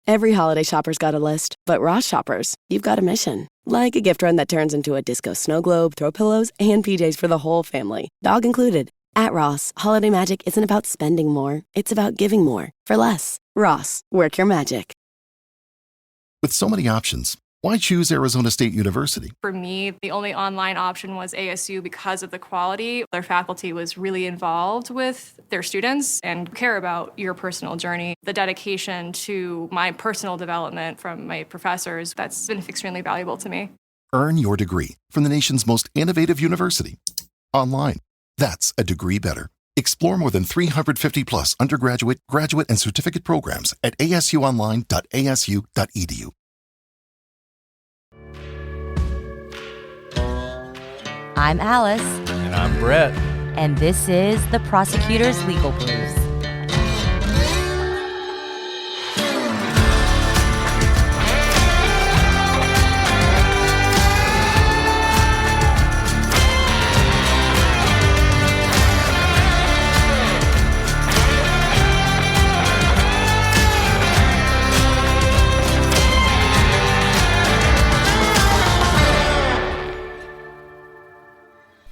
Every holiday shopper's got a list, but Ross shoppers, you've got a mission. Like a gift run that turns into a disco snow globe, throw pillows, and PJs for the whole family, dog included. At Ross, holiday magic isn't about spending more, it's about giving more for less. Ross, work your magic. With so many options, why choose Arizona State University? For me, the only online option was ASU because of the quality. Their faculty was really involved with their students and care about your personal journey. The dedication to my personal development from my professors, that's been extremely valuable to me. Earn your degree from the nation's most innovative university. Online. That's a degree better. Explore more than 350 plus undergraduate, graduate, and certificate programs at asuonline.asu.edu. I'm Alice. And I'm Brett. And this is The Prosecutor's Legal Briefs.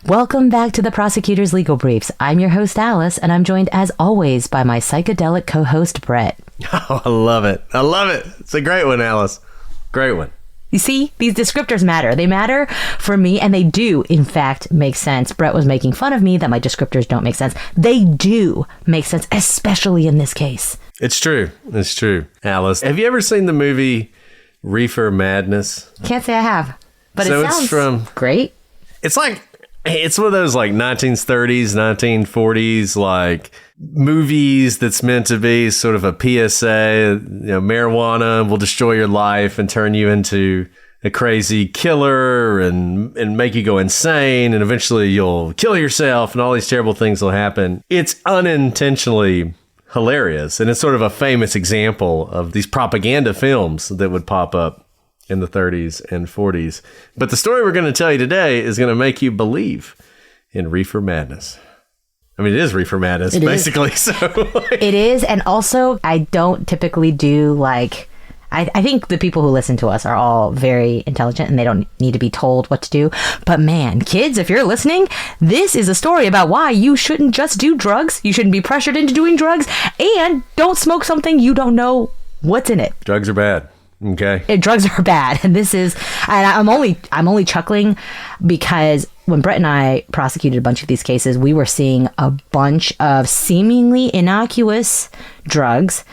Welcome back to the Prosecutor's Legal Briefs. I'm your host, Alice, and I'm joined, as always, by my psychedelic co-host, Brett. Oh, I love it. I love it. It's a great one, Alice. Great one. You see, these descriptors matter. They matter for me, and they do, in fact, make sense. Brett was making fun of me that my descriptors don't make sense. They do make sense, especially in this case. It's true. It's true. Alice, have you ever seen the movie Reefer Madness? Can't say I have, but so it sounds great. It's like... It's one of those like 1930s, 1940s like movies that's meant to be sort of a PSA. Marijuana will destroy your life and turn you into a crazy killer and make you go insane, and eventually you'll kill yourself and all these terrible things will happen. It's unintentionally hilarious, and it's sort of a famous example of these propaganda films that would pop up in the 30s and 40s. But the story we're going to tell you today is going to make you believe in Reefer Madness. I mean, it is Reefer Madness, basically. So it is. And also, I don't typically do like... I think the people who listen to us are all very intelligent and they don't need to be told what to do. But man, kids, if you're listening, this is a story about why you shouldn't just do drugs. You shouldn't be pressured into doing drugs. And don't smoke something you don't know what's in it. Drugs are bad. Okay. Drugs are bad. And this is, and I'm only chuckling because when Brett and I prosecuted a bunch of these cases, we were seeing a bunch of seemingly innocuous drugs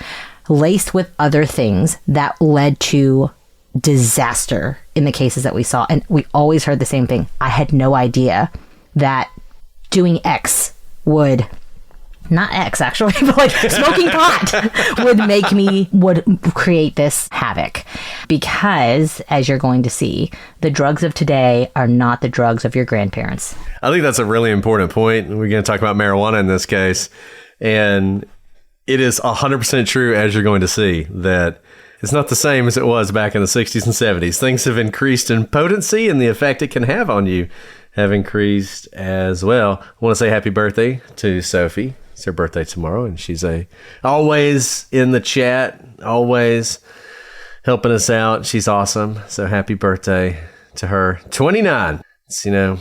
laced with other things that led to disaster in the cases that we saw. And we always heard the same thing. I had no idea that doing X would... Not X, actually, but like smoking pot would create this havoc. Because, as you're going to see, the drugs of today are not the drugs of your grandparents. I think that's a really important point. We're going to talk about marijuana in this case. And it is 100% true, as you're going to see, that it's not the same as it was back in the 60s and 70s. Things have increased in potency, and the effect it can have on you have increased as well. I want to say happy birthday to Sophie. It's her birthday tomorrow, and she's always in the chat, always helping us out. She's awesome. So happy birthday to her. 29. It's, getting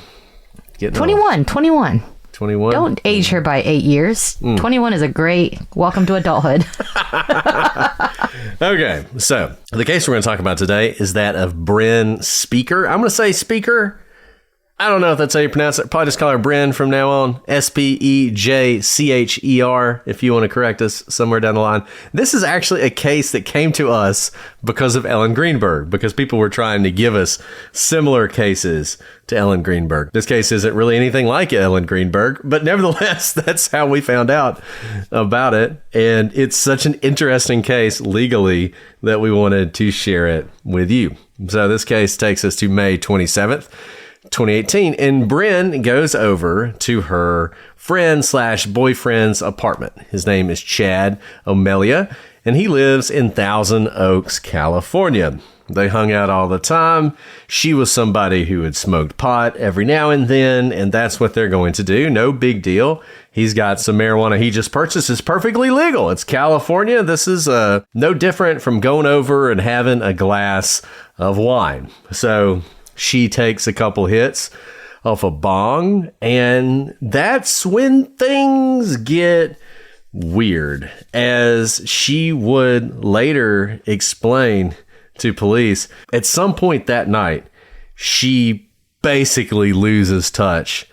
21. old. 21. 21. Don't age her by 8 years. 21 is a great welcome to adulthood. Okay, so the case we're going to talk about today is that of Bryn Speaker. I'm going to say Speaker. I don't know if that's how you pronounce it. Probably just call her Bryn from now on. Spejcher, if you want to correct us somewhere down the line. This is actually a case that came to us because of Ellen Greenberg, because people were trying to give us similar cases to Ellen Greenberg. This case isn't really anything like Ellen Greenberg, but nevertheless, that's how we found out about it. And it's such an interesting case legally that we wanted to share it with you. So this case takes us to May 27th. 2018, and Bryn goes over to her friend/boyfriend's apartment. His name is Chad O'Melia, and he lives in Thousand Oaks, California. They hung out all the time. She was somebody who had smoked pot every now and then, and that's what they're going to do. No big deal. He's got some marijuana he just purchased. It's perfectly legal. It's California. This is no different from going over and having a glass of wine. So she takes a couple hits off a bong, and that's when things get weird, as she would later explain to police. At some point that night, she basically loses touch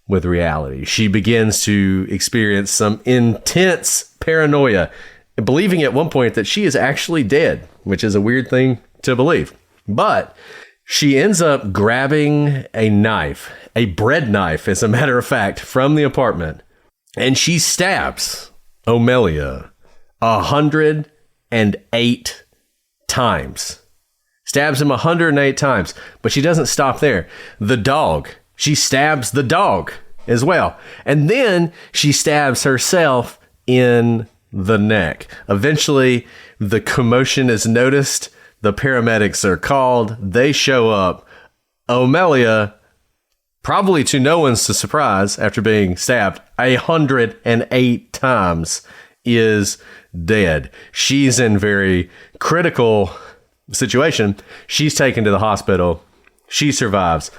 with reality. She begins to experience some intense paranoia, believing at one point that she is actually dead, which is a weird thing to believe. But she ends up grabbing a knife, a bread knife, as a matter of fact, from the apartment, and she stabs Omelia 108 times. Stabs him 108 times, but she doesn't stop there. The dog, she stabs the dog as well. And then she stabs herself in the neck. Eventually, the commotion is noticed. The paramedics are called. They show up. Omelia, probably to no one's surprise, after being stabbed 108 times, is dead. She's in very critical situation. She's taken to the hospital. She survives.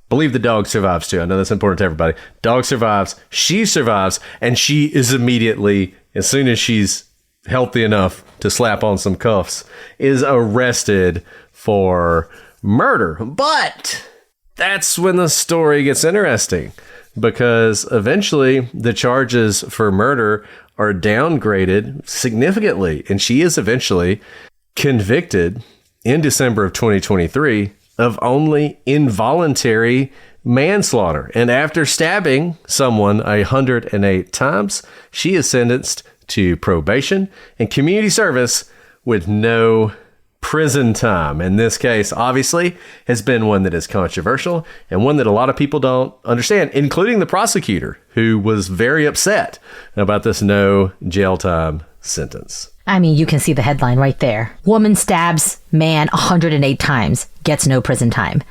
Believe the dog survives too. I know that's important to everybody. Dog survives. She survives. And she is immediately, as soon as she's healthy enough to slap on some cuffs, is arrested for murder. But that's when the story gets interesting, because eventually the charges for murder are downgraded significantly, and she is eventually convicted in December of 2023 of only involuntary manslaughter. And after stabbing someone 108 times, she is sentenced to probation and community service with no prison time. And this case, obviously, has been one that is controversial and one that a lot of people don't understand, including the prosecutor, who was very upset about this no jail time sentence. I mean, you can see the headline right there. Woman stabs man 108 times, gets no prison time.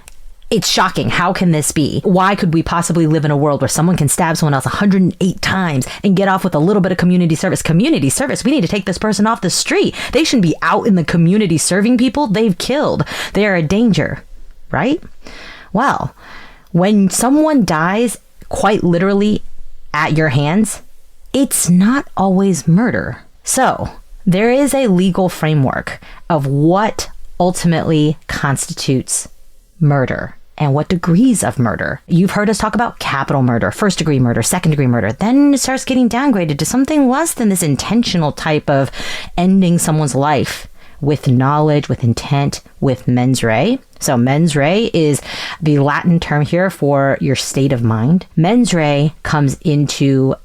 It's shocking. How can this be? Why could we possibly live in a world where someone can stab someone else 108 times and get off with a little bit of community service? Community service. We need to take this person off the street. They shouldn't be out in the community serving people they've killed. They are a danger, right? Well, when someone dies quite literally at your hands, it's not always murder. So there is a legal framework of what ultimately constitutes murder and what degrees of murder. You've heard us talk about capital murder, first degree murder, second degree murder. Then it starts getting downgraded to something less than this intentional type of ending someone's life with knowledge, with intent, with mens rea. So mens rea is the Latin term here for your state of mind. Mens rea comes into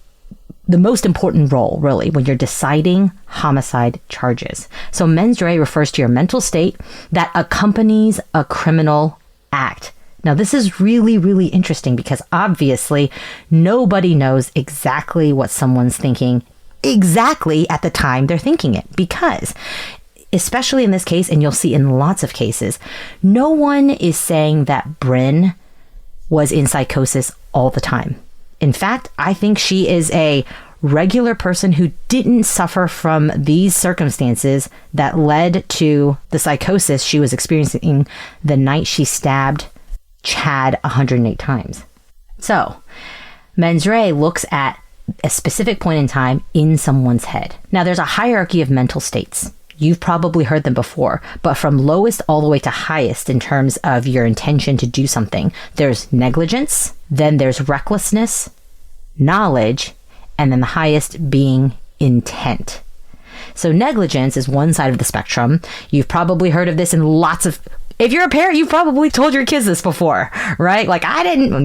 the most important role, really, when you're deciding homicide charges. So mens rea refers to your mental state that accompanies a criminal act. Now, this is really, really interesting because obviously nobody knows exactly what someone's thinking exactly at the time they're thinking it, because especially in this case, and you'll see in lots of cases, no one is saying that Bryn was in psychosis all the time. In fact, I think she is a regular person who didn't suffer from these circumstances that led to the psychosis she was experiencing the night she stabbed Chad 108 times. So, mens rea looks at a specific point in time in someone's head. Now, there's a hierarchy of mental states. You've probably heard them before, but from lowest all the way to highest in terms of your intention to do something, there's negligence, then there's recklessness, knowledge, and then the highest being intent. So negligence is one side of the spectrum. You've probably heard of this in lots of... If you're a parent, you've probably told your kids this before, right? Like,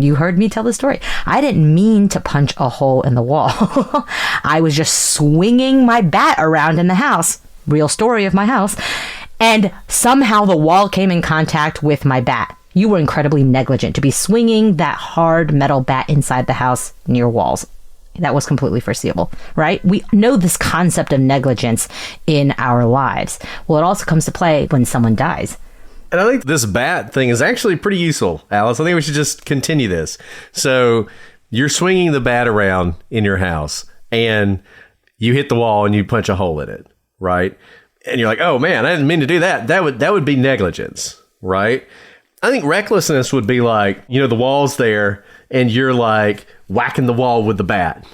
you heard me tell the story. I didn't mean to punch a hole in the wall. I was just swinging my bat around in the house. Real story of my house. And somehow the wall came in contact with my bat. You were incredibly negligent to be swinging that hard metal bat inside the house near walls. That was completely foreseeable, right? We know this concept of negligence in our lives. Well, it also comes to play when someone dies. And I think this bat thing is actually pretty useful, Alice. I think we should just continue this. So you're swinging the bat around in your house and you hit the wall and you punch a hole in it, right? And you're like, oh man, I didn't mean to do that. That would be negligence, right? I think recklessness would be like, the wall's there and you're like whacking the wall with the bat.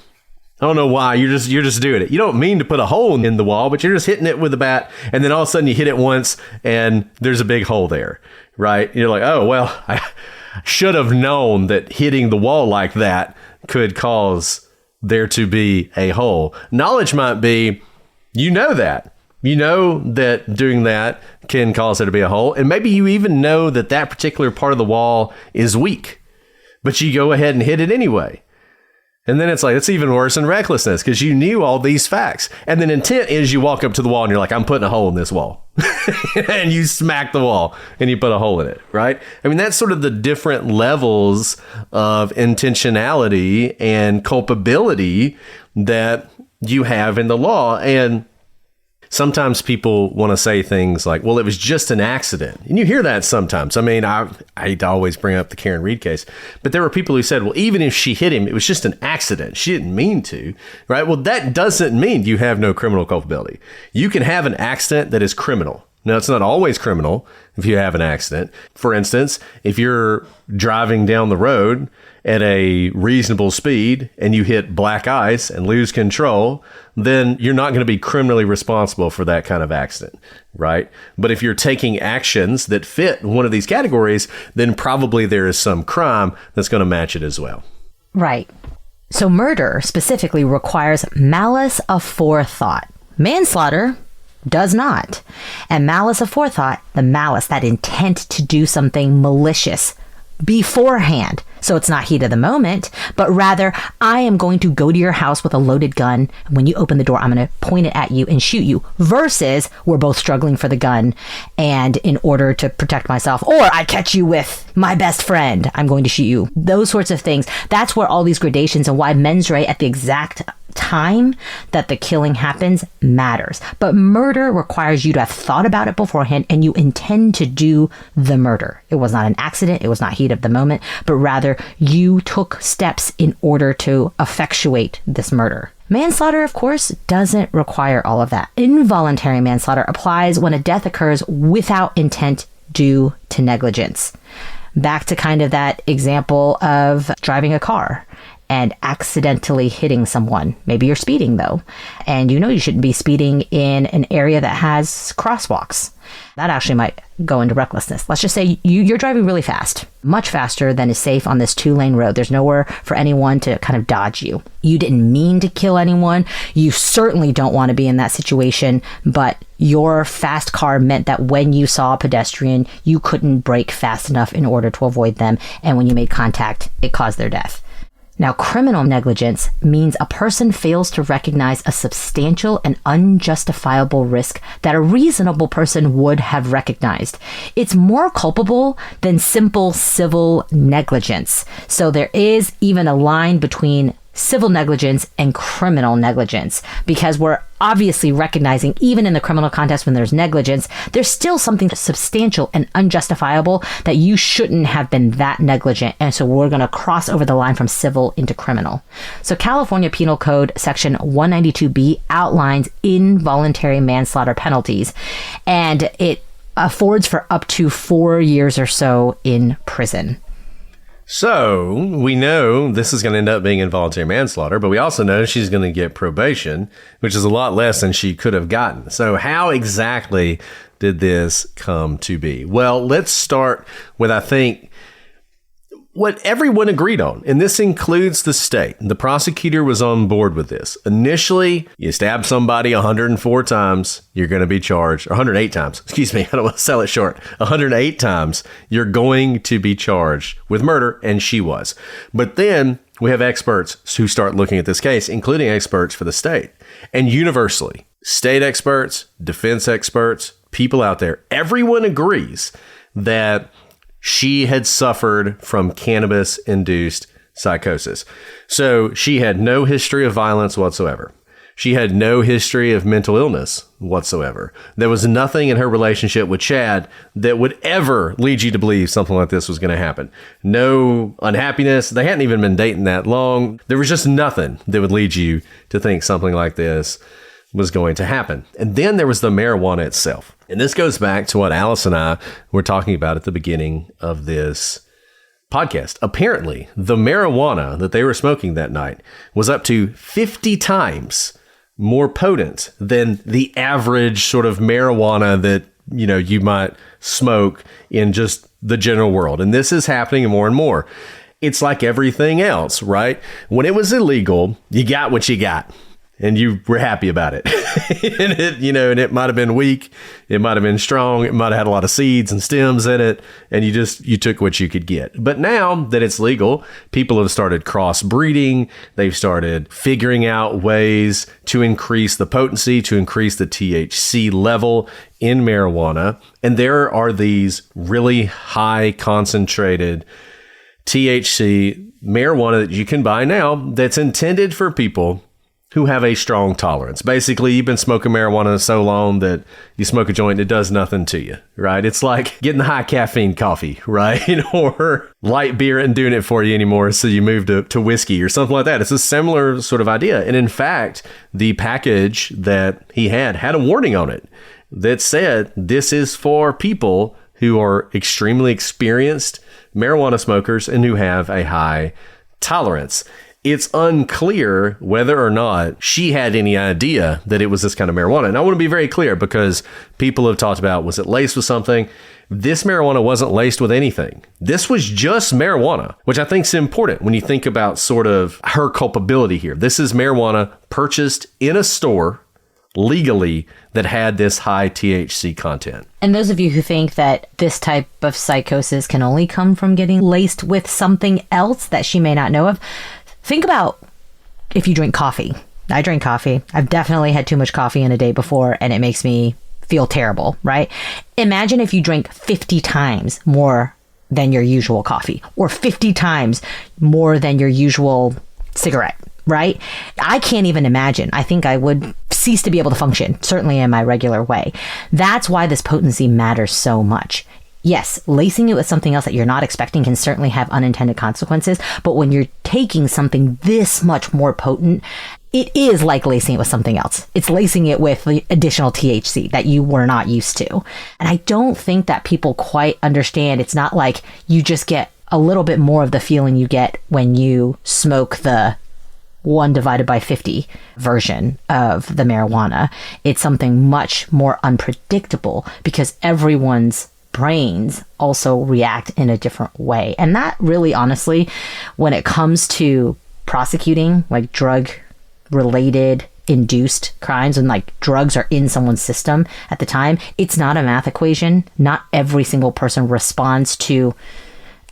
I don't know why. You're just doing it. You don't mean to put a hole in the wall, but you're just hitting it with the bat. And then all of a sudden you hit it once and there's a big hole there, right? You're like, oh, well, I should have known that hitting the wall like that could cause there to be a hole. Knowledge might be, that. You know that doing that can cause there to be a hole. And maybe you even know that that particular part of the wall is weak, but you go ahead and hit it anyway. And then it's like, it's even worse than recklessness because you knew all these facts. And then intent is you walk up to the wall and you're like, I'm putting a hole in this wall. And you smack the wall and you put a hole in it, right? I mean, that's sort of the different levels of intentionality and culpability that you have in the law. And sometimes people want to say things like, well, it was just an accident. And you hear that sometimes. I mean, I always bring up the Karen Reed case, but there were people who said, well, even if she hit him, it was just an accident. She didn't mean to, right? Well, that doesn't mean you have no criminal culpability. You can have an accident that is criminal. Now, it's not always criminal if you have an accident. For instance, if you're driving down the road at a reasonable speed and you hit black ice and lose control, then you're not going to be criminally responsible for that kind of accident, right? But if you're taking actions that fit one of these categories, then probably there is some crime that's going to match it as well. Right. So murder specifically requires malice aforethought. Manslaughter does not. And malice aforethought, the malice, that intent to do something malicious beforehand. So it's not heat of the moment, but rather I am going to go to your house with a loaded gun. When you open the door, I'm going to point it at you and shoot you, versus we're both struggling for the gun. And in order to protect myself, or I catch you with my best friend, I'm going to shoot you. Those sorts of things. That's where all these gradations and why mens rea at the exact time that the killing happens matters. But murder requires you to have thought about it beforehand and you intend to do the murder. It was not an accident. It was not heat of the moment, but rather you took steps in order to effectuate this murder. Manslaughter, of course, doesn't require all of that. Involuntary manslaughter applies when a death occurs without intent due to negligence. Back to kind of that example of driving a car and accidentally hitting someone. Maybe you're speeding though, and you shouldn't be speeding in an area that has crosswalks. That actually might go into recklessness. Let's just say you're driving really fast, much faster than is safe on this 2-lane road. There's nowhere for anyone to kind of dodge you. You didn't mean to kill anyone. You certainly don't want to be in that situation, but your fast car meant that when you saw a pedestrian, you couldn't brake fast enough in order to avoid them. And when you made contact, it caused their death. Now, criminal negligence means a person fails to recognize a substantial and unjustifiable risk that a reasonable person would have recognized. It's more culpable than simple civil negligence. So there is even a line between civil negligence and criminal negligence, because we're obviously recognizing, even in the criminal context when there's negligence, there's still something substantial and unjustifiable that you shouldn't have been that negligent. And so we're going to cross over the line from civil into criminal. So California Penal Code Section 192B outlines involuntary manslaughter penalties, and it affords for up to 4 years or so in prison. So we know this is going to end up being involuntary manslaughter, but we also know she's going to get probation, which is a lot less than she could have gotten. So how exactly did this come to be? Well, let's start with, I think, what everyone agreed on, and this includes the state. The prosecutor was on board with this. Initially, you stab somebody 104 times, you're going to be charged, or 108 times, excuse me, I don't want to sell it short. 108 times, you're going to be charged with murder, and she was. But then we have experts who start looking at this case, including experts for the state. And universally, state experts, defense experts, people out there, everyone agrees that she had suffered from cannabis-induced psychosis. So she had no history of violence whatsoever. She had no history of mental illness whatsoever. There was nothing in her relationship with Chad that would ever lead you to believe something like this was going to happen. No unhappiness. They hadn't even been dating that long. There was just nothing that would lead you to think something like this was going to happen. And then there was the marijuana itself. And this goes back to what Alice and I were talking about at the beginning of this podcast. Apparently, the marijuana that they were smoking that night was up to 50 times more potent than the average sort of marijuana that, you know, you might smoke in just the general world. And this is happening more and more. It's like everything else, right? When it was illegal, you got what you got. And you were happy about it. And it might have been weak. It might have been strong. It might have had a lot of seeds and stems in it. And you took what you could get. But now that it's legal, people have started crossbreeding. They've started figuring out ways to increase the potency, to increase the THC level in marijuana. And there are these really high concentrated THC marijuana that you can buy now that's intended for people who have a strong tolerance. Basically, you've been smoking marijuana so long that you smoke a joint and it does nothing to you, right? It's like getting the high caffeine coffee, right? Or light beer and doing it for you anymore, so you move to whiskey or something like that. It's a similar sort of idea. And in fact, the package that he had a warning on it that said, this is for people who are extremely experienced marijuana smokers and who have a high tolerance. It's unclear whether or not she had any idea that it was this kind of marijuana. And I want to be very clear, because people have talked about, was it laced with something? This marijuana wasn't laced with anything. This was just marijuana, which I think is important when you think about sort of her culpability here. This is marijuana purchased in a store legally that had this high THC content. And those of you who think that this type of psychosis can only come from getting laced with something else that she may not know of, think about if you drink coffee. I drink coffee. I've definitely had too much coffee in a day before, and it makes me feel terrible, right? Imagine if you drink 50 times more than your usual coffee, or 50 times more than your usual cigarette, right? I can't even imagine. I think I would cease to be able to function, certainly in my regular way. That's why this potency matters so much. Yes, lacing it with something else that you're not expecting can certainly have unintended consequences. But when you're taking something this much more potent, it is like lacing it with something else. It's lacing it with the additional THC that you were not used to. And I don't think that people quite understand. It's not like you just get a little bit more of the feeling you get when you smoke the 1 divided by 50 version of the marijuana. It's something much more unpredictable, because everyone's brains also react in a different way. And that really, honestly, when it comes to prosecuting like drug related induced crimes, and like drugs are in someone's system at the time, it's not a math equation. Not every single person responds to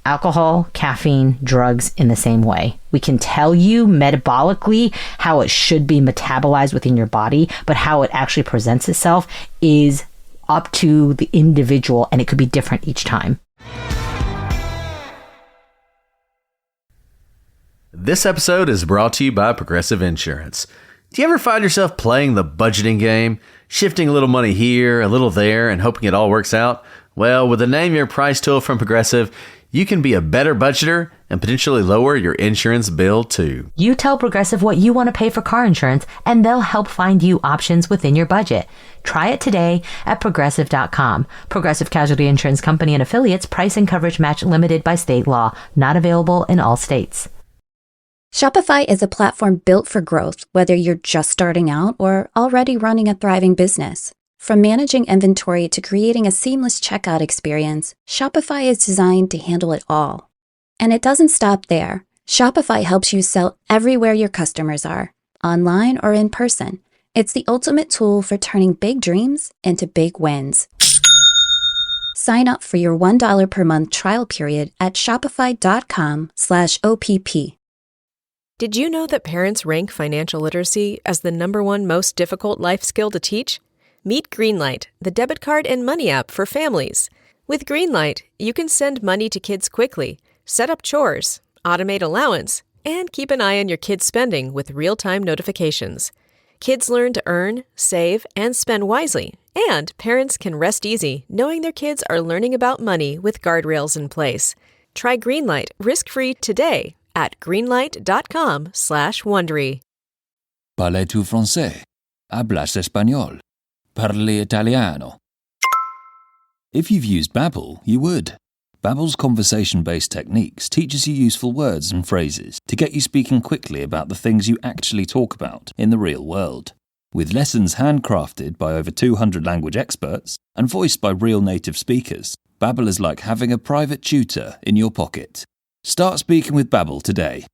alcohol, caffeine, drugs in the same way. We can tell you metabolically how it should be metabolized within your body, but how it actually presents itself is up to the individual, and it could be different each time. This episode is brought to you by Progressive Insurance. Do you ever find yourself playing the budgeting game, shifting a little money here, a little there, and hoping it all works out? Well, with the Name Your Price tool from Progressive, you can be a better budgeter and potentially lower your insurance bill too. You tell Progressive what you want to pay for car insurance, and they'll help find you options within your budget. Try it today at Progressive.com. Progressive Casualty Insurance Company and Affiliates. Price and coverage match limited by state law. Not available in all states. Shopify is a platform built for growth, whether you're just starting out or already running a thriving business. From managing inventory to creating a seamless checkout experience, Shopify is designed to handle it all. And it doesn't stop there. Shopify helps you sell everywhere your customers are, online or in person. It's the ultimate tool for turning big dreams into big wins. Sign up for your $1 per month trial period at shopify.com/OPP. Did you know that parents rank financial literacy as the #1 most difficult life skill to teach? Meet Greenlight, the debit card and money app for families. With Greenlight, you can send money to kids quickly, set up chores, automate allowance, and keep an eye on your kids' spending with real-time notifications. Kids learn to earn, save, and spend wisely. And parents can rest easy knowing their kids are learning about money with guardrails in place. Try Greenlight risk-free today at greenlight.com/Wondery. Parles-tu français? Hablas español? Parli italiano? If you've used Babbel, you would. Babbel's conversation-based techniques teaches you useful words and phrases to get you speaking quickly about the things you actually talk about in the real world. With lessons handcrafted by over 200 language experts and voiced by real native speakers, Babbel is like having a private tutor in your pocket. Start speaking with Babbel today.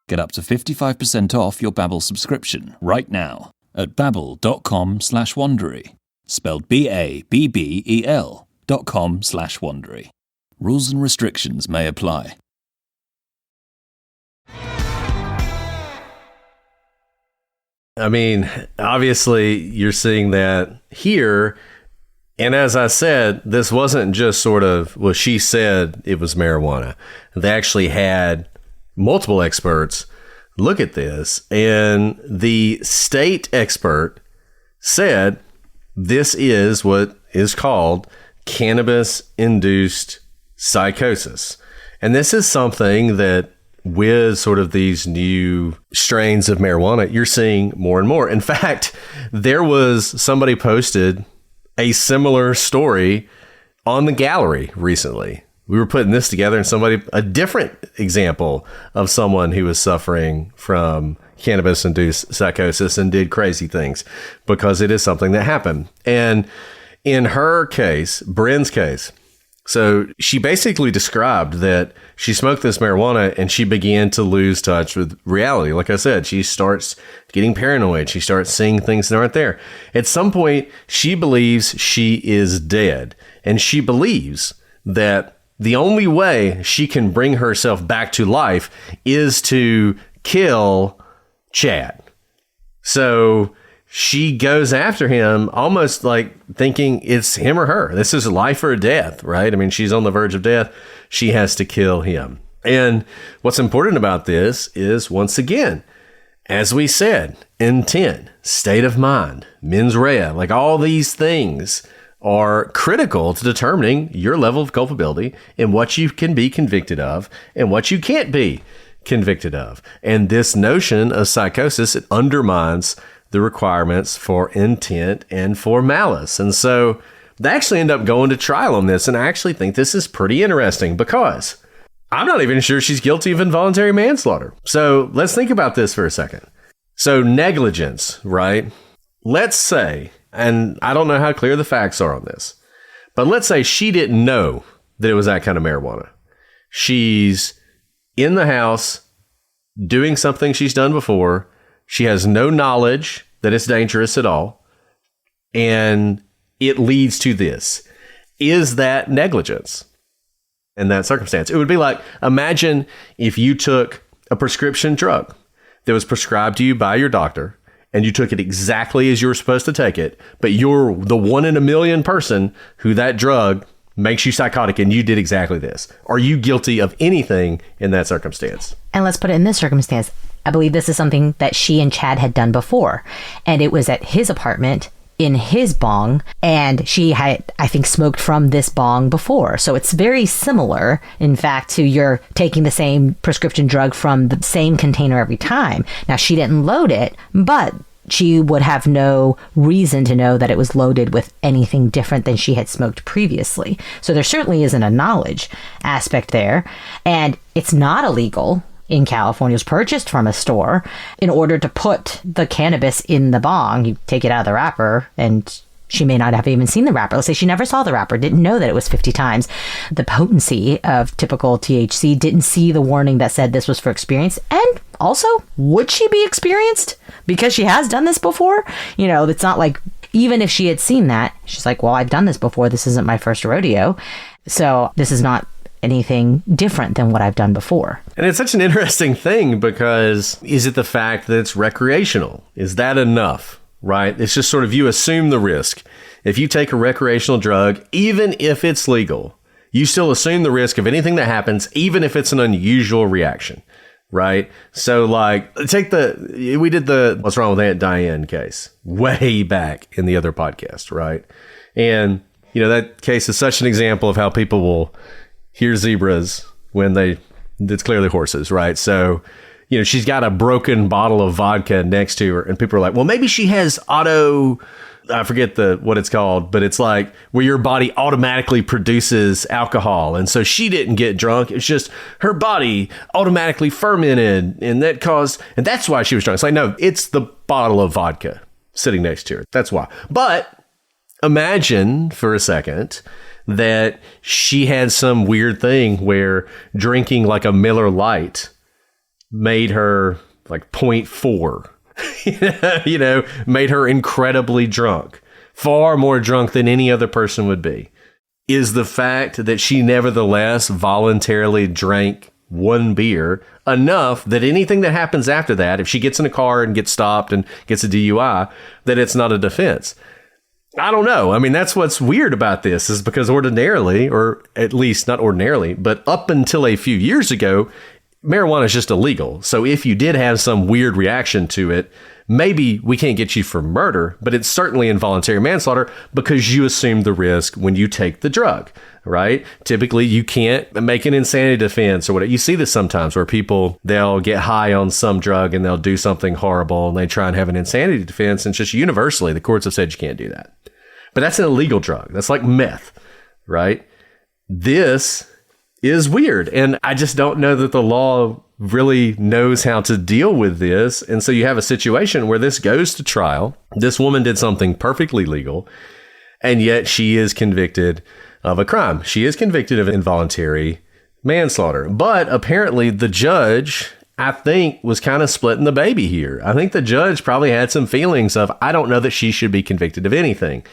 Get up to 55% off your Babbel subscription right now at babbel.com/Wondery. Spelled BABBEL.com/Wondery. Rules and restrictions may apply. I mean, obviously, you're seeing that here. And as I said, this wasn't just sort of, well, she said it was marijuana. They actually had multiple experts look at this. And the state expert said this is what is called cannabis-induced psychosis. And this is something that with sort of these new strains of marijuana, you're seeing more and more. In fact, there was somebody posted a similar story on the gallery recently. We were putting this together and a different example of someone who was suffering from cannabis-induced psychosis and did crazy things because it is something that happened. And in her case, Bryn's case, so she basically described that she smoked this marijuana and she began to lose touch with reality. Like I said, she starts getting paranoid. She starts seeing things that aren't there. At some point, she believes she is dead. And she believes that the only way she can bring herself back to life is to kill Chad. So she goes after him almost like thinking it's him or her. This is life or death, right? I mean, she's on the verge of death. She has to kill him. And what's important about this is, once again, as we said, intent, state of mind, mens rea, like all these things are critical to determining your level of culpability and what you can be convicted of and what you can't be convicted of. And this notion of psychosis, it undermines the requirements for intent and for malice. And so they actually end up going to trial on this. And I actually think this is pretty interesting because I'm not even sure she's guilty of involuntary manslaughter. So let's think about this for a second. So negligence, right? Let's say, and I don't know how clear the facts are on this, but let's say she didn't know that it was that kind of marijuana. She's in the house doing something she's done before. She has no knowledge that it's dangerous at all. And it leads to this. Is that negligence in that circumstance? It would be like, imagine if you took a prescription drug that was prescribed to you by your doctor and you took it exactly as you were supposed to take it, but you're the 1 in a million person who that drug makes you psychotic and you did exactly this. Are you guilty of anything in that circumstance? And let's put it in this circumstance. I believe this is something that she and Chad had done before. And it was at his apartment in his bong. And she had, I think, smoked from this bong before. So it's very similar, in fact, to your taking the same prescription drug from the same container every time. Now, she didn't load it, but she would have no reason to know that it was loaded with anything different than she had smoked previously. So there certainly isn't a knowledge aspect there. And it's not illegal in California. It was purchased from a store. In order to put the cannabis in the bong, you take it out of the wrapper, and she may not have even seen the wrapper. Let's say she never saw the wrapper, didn't know that it was 50 times the potency of typical THC, didn't see the warning that said this was for experience. And also, would she be experienced? Because she has done this before? You know, it's not like, even if she had seen that, she's like, well, I've done this before. This isn't my first rodeo. So this is not anything different than what I've done before. And it's such an interesting thing because is it the fact that it's recreational? Is that enough, right? It's just sort of you assume the risk. If you take a recreational drug, even if it's legal, you still assume the risk of anything that happens, even if it's an unusual reaction, right? So like we did the What's Wrong with Aunt Diane case way back in the other podcast, right? And that case is such an example of how people will hear zebras when it's clearly horses, right? So she's got a broken bottle of vodka next to her, and people are like, well, maybe she has I forget what it's called, but it's like where your body automatically produces alcohol. And so she didn't get drunk. It's just her body automatically fermented, and that's why she was drunk. It's like, no, it's the bottle of vodka sitting next to her. That's why. But imagine for a second that she had some weird thing where drinking like a Miller Lite made her like 0.4. Made her incredibly drunk, far more drunk than any other person would be. Is the fact that she nevertheless voluntarily drank one beer enough that anything that happens after that, if she gets in a car and gets stopped and gets a DUI, that it's not a defense? I don't know. I mean, that's what's weird about this, is because ordinarily, or at least not ordinarily, but up until a few years ago, marijuana is just illegal. So if you did have some weird reaction to it, maybe we can't get you for murder, but it's certainly involuntary manslaughter because you assume the risk when you take the drug, right? Typically, you can't make an insanity defense or whatever. You see this sometimes where they'll get high on some drug and they'll do something horrible and they try and have an insanity defense. And it's just universally, the courts have said you can't do that. But that's an illegal drug. That's like meth, right? This is weird. And I just don't know that the law really knows how to deal with this. And so you have a situation where this goes to trial. This woman did something perfectly legal, and yet she is convicted of a crime. She is convicted of involuntary manslaughter. But apparently the judge, I think, was kind of splitting the baby here. I think the judge probably had some feelings of, I don't know that she should be convicted of anything.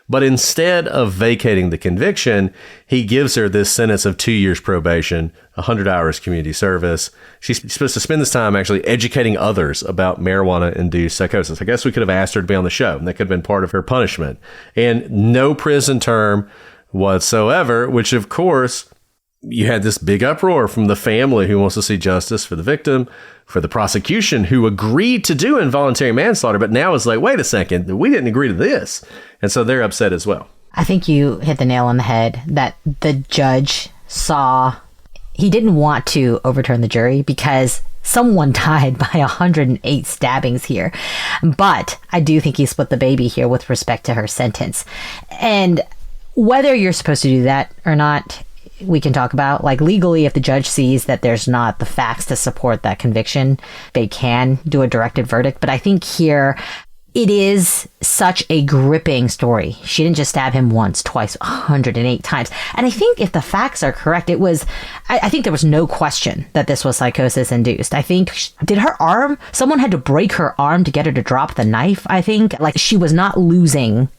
But instead of vacating the conviction, he gives her this sentence of 2 years probation, 100 hours community service. She's supposed to spend this time actually educating others about marijuana-induced psychosis. I guess we could have asked her to be on the show, and that could have been part of her punishment. And no prison term whatsoever, which of course, you had this big uproar from the family who wants to see justice for the victim, for the prosecution who agreed to do involuntary manslaughter, but now it's like, wait a second, we didn't agree to this. And so they're upset as well. I think you hit the nail on the head that the judge he didn't want to overturn the jury because someone died by 108 stabbings here. But I do think he split the baby here with respect to her sentence. And whether you're supposed to do that or not, we can talk about. Like, legally, if the judge sees that there's not the facts to support that conviction, they can do a directed verdict. But I think here it is such a gripping story. She didn't just stab him once, twice, 108 times. And I think if the facts are correct, I think there was no question that this was psychosis induced. I think, someone had to break her arm to get her to drop the knife, I think. Like, she was not losing,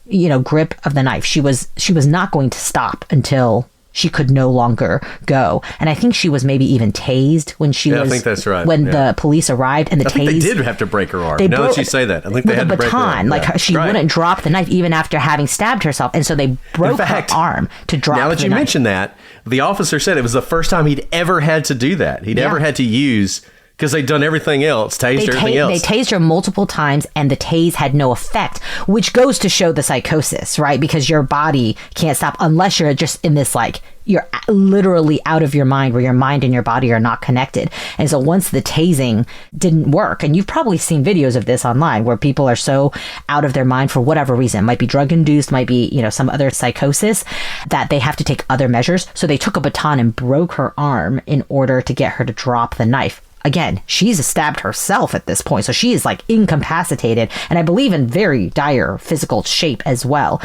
grip of the knife. She was not going to stop until she could no longer go. And I think she was maybe even tased when I think that's right. When the police arrived, and I think they did have to break her arm. Now that you say that, I think they had to break her arm. Like, she wouldn't drop the knife even after having stabbed herself. And so they broke her arm to drop the knife. Now that you mention that, the officer said it was the first time he'd ever had to do that. He'd ever had to use, because they'd done everything else, everything else. They tased her multiple times, and the tase had no effect, which goes to show the psychosis, right? Because your body can't stop unless you're just in this, like, you're literally out of your mind, where your mind and your body are not connected. And so once the tasing didn't work, and you've probably seen videos of this online where people are so out of their mind for whatever reason, might be drug induced, might be, some other psychosis, that they have to take other measures. So they took a baton and broke her arm in order to get her to drop the knife. Again, she's stabbed herself at this point, so she is like incapacitated, and I believe in very dire physical shape as well.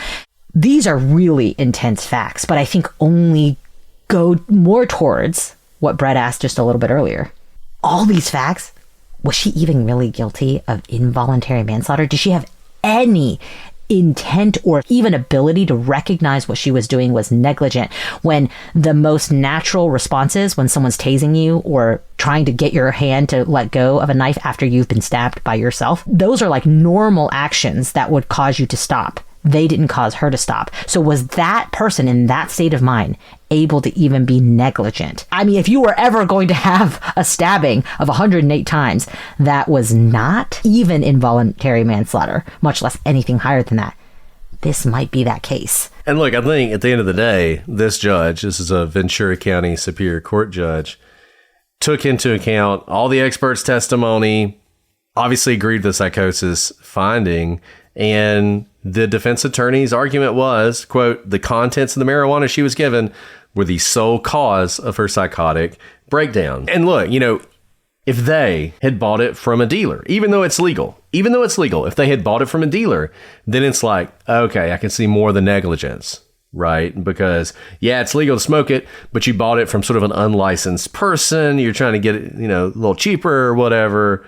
These are really intense facts, but I think only go more towards what Brett asked just a little bit earlier. All these facts, was she even really guilty of involuntary manslaughter? Did she have any intent or even ability to recognize what she was doing was negligent, when the most natural responses when someone's tasing you or trying to get your hand to let go of a knife after you've been stabbed by yourself, those are like normal actions that would cause you to stop they didn't cause her to stop. So was that person in that state of mind able to even be negligent? I mean, if you were ever going to have a stabbing of 108 times, that was not even involuntary manslaughter, much less anything higher than that. This might be that case. And look, I think at the end of the day, this is a Ventura County Superior Court judge, took into account all the experts' testimony, obviously agreed with the psychosis finding, and the defense attorney's argument was, quote, the contents of the marijuana she was given were the sole cause of her psychotic breakdown. And look, if they had bought it from a dealer, even though it's legal, if they had bought it from a dealer, then it's like, okay, I can see more of the negligence, right? Because, yeah, it's legal to smoke it, but you bought it from sort of an unlicensed person. You're trying to get it, a little cheaper or whatever.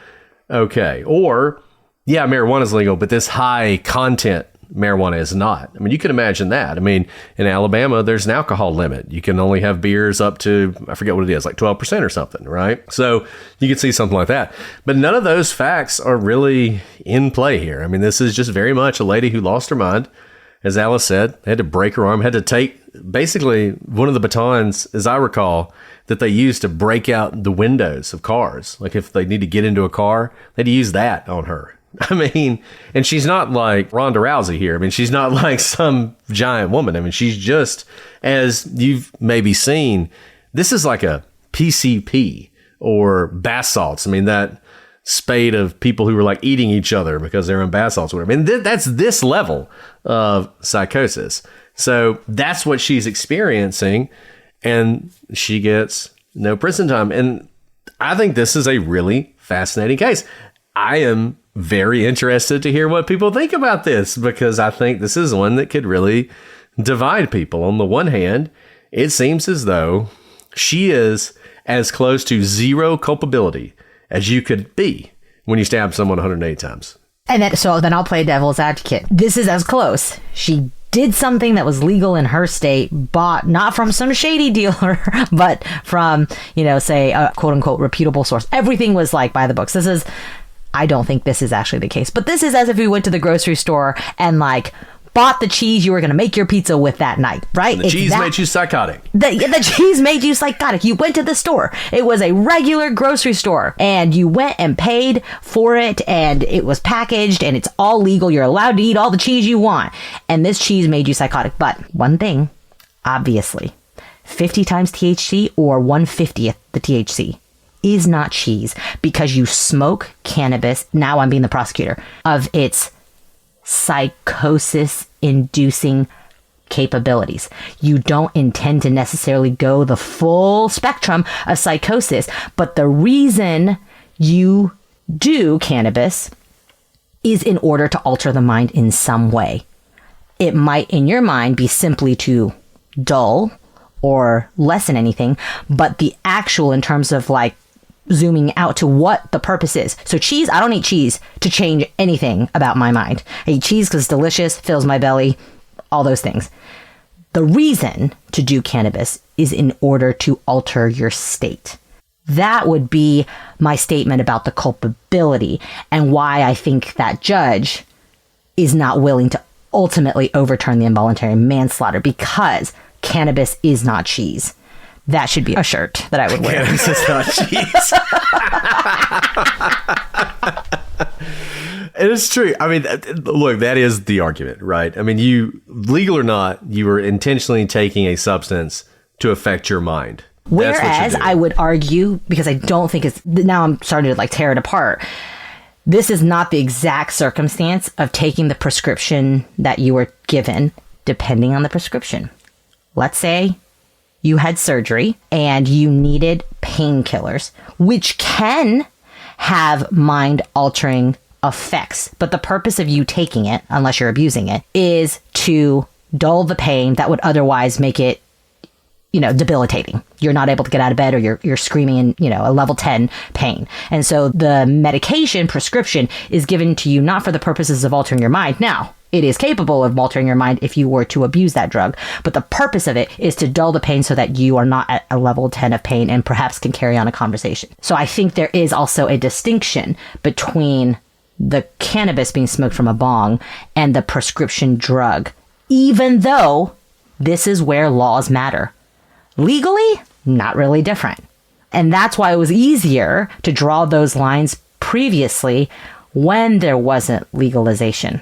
Okay. Or, yeah, marijuana is legal, but this high content marijuana is not. I mean, you can imagine that. I mean, in Alabama, there's an alcohol limit. You can only have beers up to, I forget what it is, like 12% or something, right? So you could see something like that. But none of those facts are really in play here. I mean, this is just very much a lady who lost her mind. As Alice said, had to break her arm, had to take basically one of the batons, as I recall, that they used to break out the windows of cars. Like if they need to get into a car, they'd use that on her. I mean, and she's not like Ronda Rousey here. I mean, she's not like some giant woman. I mean, she's just, as you've maybe seen, this is like a PCP or bath salts. I mean, that spate of people who were like eating each other because they're in bath salts. I mean, that's this level of psychosis. So that's what she's experiencing, and she gets no prison time. And I think this is a really fascinating case. I am very interested to hear what people think about this, because I think this is one that could really divide people. On the one hand, it seems as though she is as close to zero culpability as you could be when you stab someone 108 times. And then I'll play devil's advocate. This is as close. She did something that was legal in her state, bought not from some shady dealer, but from, say a quote unquote reputable source. Everything was like by the books. I don't think this is actually the case, but this is as if we went to the grocery store and like bought the cheese you were going to make your pizza with that night, right? The cheese made you psychotic. The cheese made you psychotic. You went to the store. It was a regular grocery store, and you went and paid for it, and it was packaged, and it's all legal. You're allowed to eat all the cheese you want, and this cheese made you psychotic. But one thing, obviously, 50 times THC or 1/50th the THC is not cheese, because you smoke cannabis, now I'm being the prosecutor, of its psychosis-inducing capabilities. You don't intend to necessarily go the full spectrum of psychosis, but the reason you do cannabis is in order to alter the mind in some way. It might, in your mind, be simply to dull or lessen anything, but the actual, in terms of like zooming out to what the purpose is. So cheese, I don't eat cheese to change anything about my mind. I eat cheese because it's delicious, fills my belly, all those things. The reason to do cannabis is in order to alter your state. That would be my statement about the culpability, and why I think that judge is not willing to ultimately overturn the involuntary manslaughter, because cannabis is not cheese. That should be a shirt that I would wear. Cannabis is not cheese. It is true. I mean, look, that is the argument, right? I mean, you, legal or not, you were intentionally taking a substance to affect your mind. Whereas I would argue, because I don't think it's, now I'm starting to like tear it apart, this is not the exact circumstance of taking the prescription that you were given, depending on the prescription. Let's say you had surgery and you needed painkillers, which can have mind-altering effects. But the purpose of you taking it, unless you're abusing it, is to dull the pain that would otherwise make it, debilitating. You're not able to get out of bed, or you're screaming in, a level 10 pain. And so the medication prescription is given to you not for the purposes of altering your mind. Now, it is capable of altering your mind if you were to abuse that drug, but the purpose of it is to dull the pain so that you are not at a level 10 of pain and perhaps can carry on a conversation. So I think there is also a distinction between the cannabis being smoked from a bong and the prescription drug, even though this is where laws matter. Legally, not really different. And that's why it was easier to draw those lines previously when there wasn't legalization.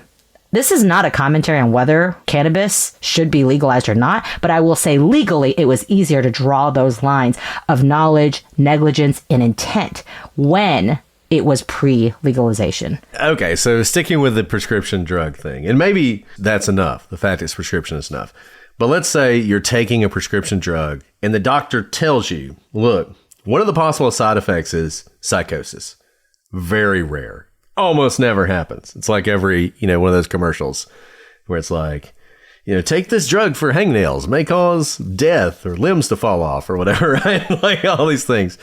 This is not a commentary on whether cannabis should be legalized or not, but I will say legally it was easier to draw those lines of knowledge, negligence, and intent when it was pre-legalization. Okay, so sticking with the prescription drug thing, and maybe that's enough. The fact it's prescription is enough. But let's say you're taking a prescription drug and the doctor tells you, look, one of the possible side effects is psychosis. Very rare. Almost never happens. It's like every, one of those commercials where it's like, take this drug for hangnails, may cause death or limbs to fall off or whatever, right? Like all these things.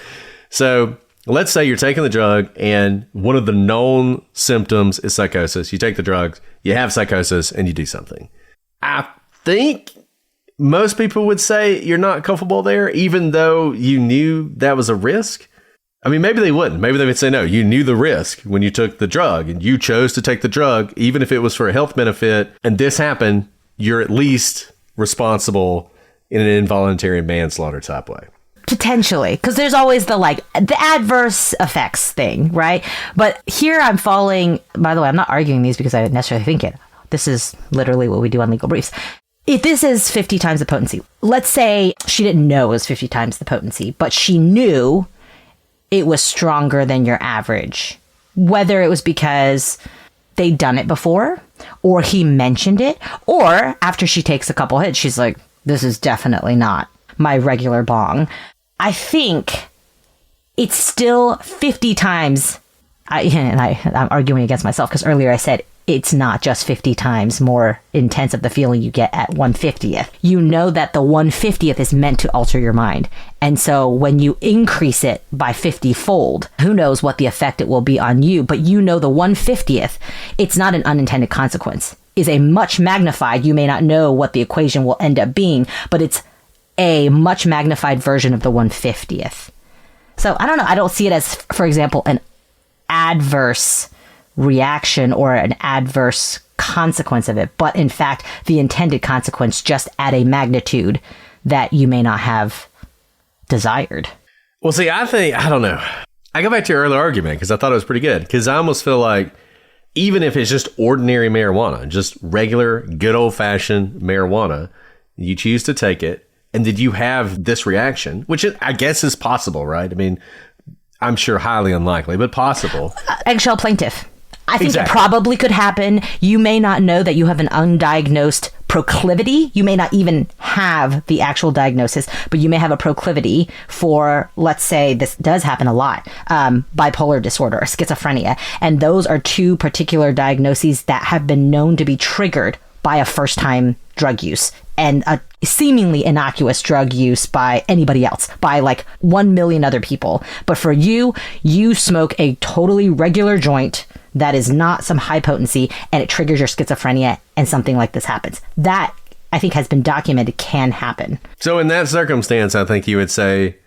So let's say you're taking the drug and one of the known symptoms is psychosis. You take the drugs, you have psychosis, and you do something. I think most people would say you're not culpable there, even though you knew that was a risk. I mean, maybe they wouldn't. Maybe they would say, no, you knew the risk when you took the drug and you chose to take the drug, even if it was for a health benefit, and this happened, you're at least responsible in an involuntary manslaughter type way. Potentially, because there's always the adverse effects thing, right? But here I'm falling, by the way, I'm not arguing these because I didn't necessarily think it. This is literally what we do on Legal Briefs. If this is 50 times the potency, let's say she didn't know it was 50 times the potency, but she knew it was stronger than your average, whether it was because they'd done it before or he mentioned it, or after she takes a couple hits, she's like, this is definitely not my regular bong. I think it's still 50 times. I'm arguing against myself because earlier I said it's not just 50 times more intense of the feeling you get at 150th. You know that the 150th is meant to alter your mind. And so when you increase it by 50-fold, who knows what the effect it will be on you, but the 150th, it's not an unintended consequence, is a much magnified, you may not know what the equation will end up being, but it's a much magnified version of the 150th. So I don't know. I don't see it as, for example, an adverse reaction or an adverse consequence of it, but in fact, the intended consequence just at a magnitude that you may not have desired. Well, see, I don't know. I go back to your earlier argument because I thought it was pretty good, because I almost feel like even if it's just ordinary marijuana, just regular, good old-fashioned marijuana, you choose to take it, and did you have this reaction, which I guess is possible, right? I mean, I'm sure highly unlikely, but possible. Eggshell plaintiff. I think Exactly. It probably could happen. You may not know that you have an undiagnosed proclivity. You may not even have the actual diagnosis, but you may have a proclivity for, let's say, this does happen a lot, bipolar disorder or schizophrenia. And those are two particular diagnoses that have been known to be triggered by a first-time drug use and a seemingly innocuous drug use by anybody else, by like 1 million other people. But for you smoke a totally regular joint that is not some high potency, and it triggers your schizophrenia, and something like this happens. That, I think, has been documented can happen. So in that circumstance, I think you would say,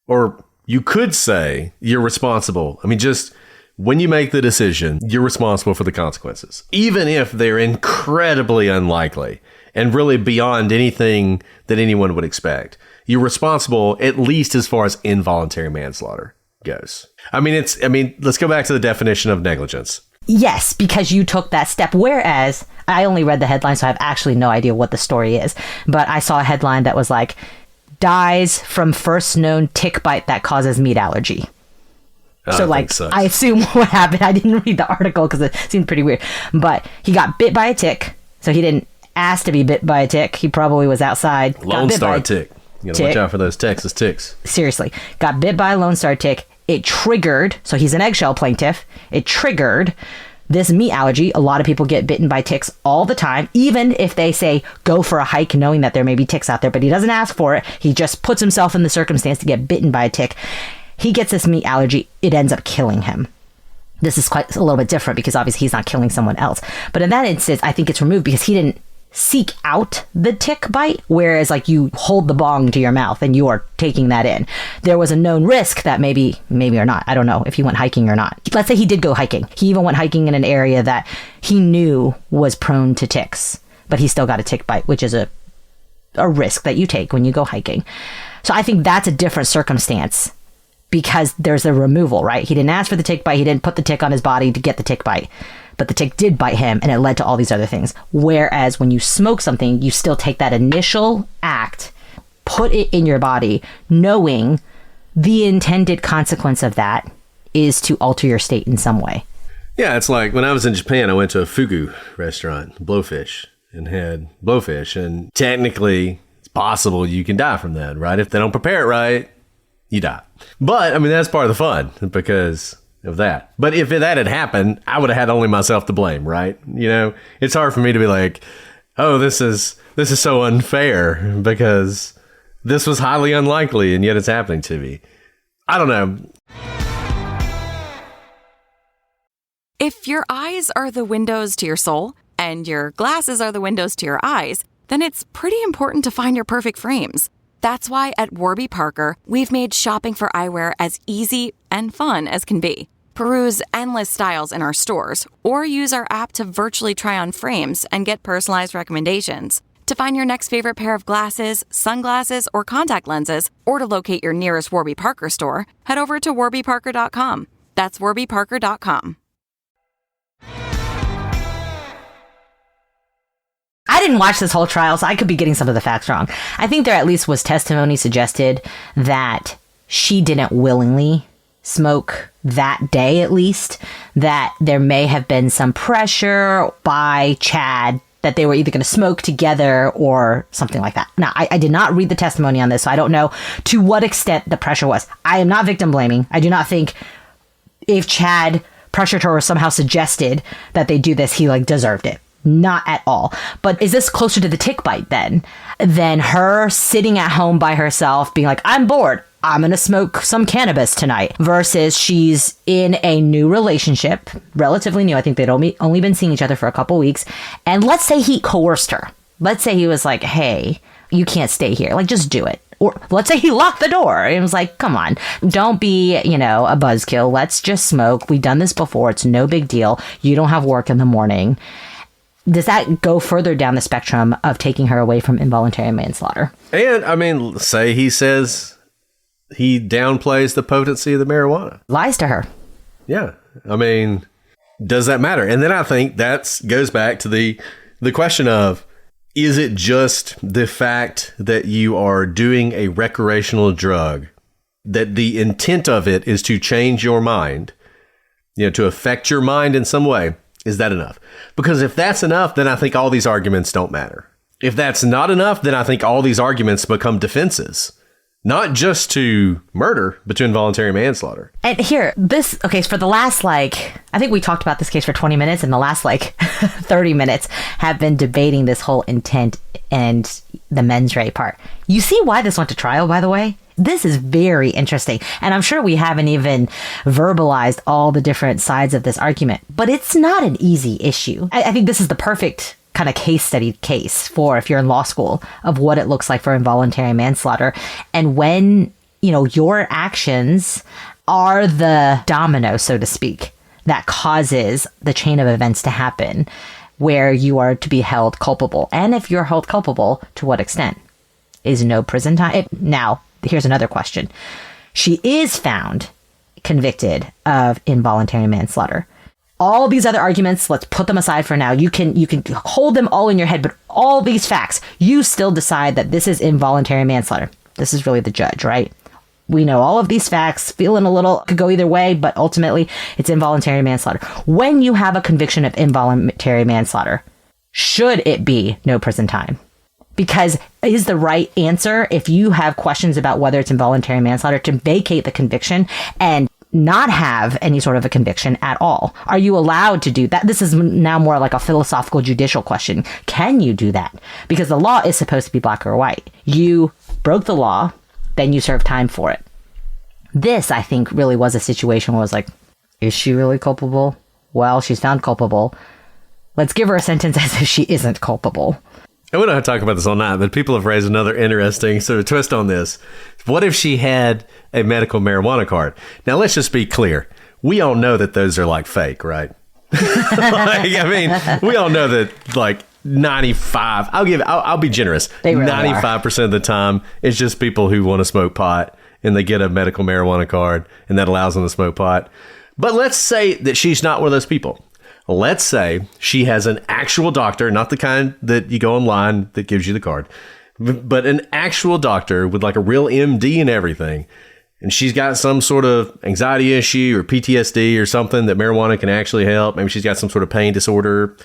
or you could say, you're responsible. I mean, just when you make the decision, you're responsible for the consequences, even if they're incredibly unlikely and really beyond anything that anyone would expect. You're responsible, at least as far as involuntary manslaughter goes. I mean, let's go back to the definition of negligence. Yes, because you took that step. Whereas I only read the headline, so I have actually no idea what the story is. But I saw a headline that was like, dies from first known tick bite that causes meat allergy. So I assume what happened. I didn't read the article because it seemed pretty weird. But he got bit by a tick. So he didn't ask to be bit by a tick. He probably was outside. Lone Star tick. You gotta watch out for those Texas ticks. Seriously. Got bit by a Lone Star tick. It triggered, so he's an eggshell plaintiff. It triggered this meat allergy. A lot of people get bitten by ticks all the time, even if they say go for a hike knowing that there may be ticks out there, but he doesn't ask for it. He just puts himself in the circumstance to get bitten by a tick. He gets this meat allergy. It ends up killing him. This is quite a little bit different because obviously he's not killing someone else. But in that instance, I think it's removed because he didn't seek out the tick bite, whereas like you hold the bong to your mouth and you are taking that in. There was a known risk that maybe or not, I don't know if he went hiking or not. Let's say he did go hiking. He even went hiking in an area that he knew was prone to ticks, but he still got a tick bite, which is a risk that you take when you go hiking. So I think that's a different circumstance because there's a removal, right? He didn't ask for the tick bite. He didn't put the tick on his body to get the tick bite. But the tick did bite him, and it led to all these other things. Whereas when you smoke something, you still take that initial act, put it in your body, knowing the intended consequence of that is to alter your state in some way. Yeah, it's like when I was in Japan, I went to a fugu restaurant, blowfish, and had blowfish. And technically, it's possible you can die from that, right? If they don't prepare it right, you die. But, I mean, that's part of the fun because of that. But if that had happened, I would have had only myself to blame, right? You know, it's hard for me to be like, oh, this is so unfair because this was highly unlikely and yet it's happening to me. I don't know. If your eyes are the windows to your soul and your glasses are the windows to your eyes, then it's pretty important to find your perfect frames. That's why at Warby Parker, we've made shopping for eyewear as easy and fun as can be. Peruse endless styles in our stores or use our app to virtually try on frames and get personalized recommendations. To find your next favorite pair of glasses, sunglasses, or contact lenses, or to locate your nearest Warby Parker store, head over to warbyparker.com. That's warbyparker.com. I didn't watch this whole trial, so I could be getting some of the facts wrong. I think there at least was testimony suggested that she didn't willingly smoke that day, at least, that there may have been some pressure by Chad that they were either going to smoke together or something like that. Now, I did not read the testimony on this, so I don't know to what extent the pressure was. I am not victim blaming. I do not think if Chad pressured her or somehow suggested that they do this, he deserved it. Not at all. But is this closer to the tick bite then? Than her sitting at home by herself being like, I'm bored, I'm going to smoke some cannabis tonight, versus she's in a new relationship, relatively new. I think they'd only been seeing each other for a couple weeks. And let's say he coerced her. Let's say he was like, hey, you can't stay here. Just do it. Or let's say he locked the door and was like, come on, don't be, a buzzkill. Let's just smoke. We've done this before. It's no big deal. You don't have work in the morning. Does that go further down the spectrum of taking her away from involuntary manslaughter? And, I mean, say he says he downplays the potency of the marijuana. Lies to her. Yeah. I mean, does that matter? And then I think that goes back to the question of, is it just the fact that you are doing a recreational drug, that the intent of it is to change your mind, to affect your mind in some way? Is that enough? Because if that's enough, then I think all these arguments don't matter. If that's not enough, then I think all these arguments become defenses. Not just to murder, but to involuntary manslaughter. And here, for the last, I think we talked about this case for 20 minutes, and the last, 30 minutes have been debating this whole intent and the mens rea part. You see why this went to trial, by the way? This is very interesting. And I'm sure we haven't even verbalized all the different sides of this argument, but it's not an easy issue. I think this is the perfect kind of case study case for if you're in law school of what it looks like for involuntary manslaughter. And when, your actions are the domino, so to speak, that causes the chain of events to happen where you are to be held culpable. And if you're held culpable, to what extent? Is no prison time? Now, here's another question. She is found convicted of involuntary manslaughter. All these other arguments, let's put them aside for now. You can hold them all in your head, but all these facts, you still decide that this is involuntary manslaughter. This is really the judge, right? We know all of these facts, feeling a little, could go either way, but ultimately it's involuntary manslaughter. When you have a conviction of involuntary manslaughter, should it be no prison time? Because is the right answer, if you have questions about whether it's involuntary manslaughter, to vacate the conviction and not have any sort of a conviction at all? Are you allowed to do that? This is now more like a philosophical judicial question. Can you do that? Because the law is supposed to be black or white. You broke the law, then you serve time for it. This, I think, really was a situation where it was like, is she really culpable? Well, she's found culpable. Let's give her a sentence as if she isn't culpable. And we don't have to talk about this all night, but people have raised another interesting sort of twist on this. What if she had a medical marijuana card? Now, let's just be clear. We all know that those are like fake, right? We all know that like 95, I'll be generous. They really 95% of the time, it's just people who want to smoke pot and they get a medical marijuana card and that allows them to smoke pot. But let's say that she's not one of those people. Let's say she has an actual doctor, not the kind that you go online that gives you the card, but an actual doctor with like a real MD and everything. And she's got some sort of anxiety issue or PTSD or something that marijuana can actually help. Maybe she's got some sort of pain disorder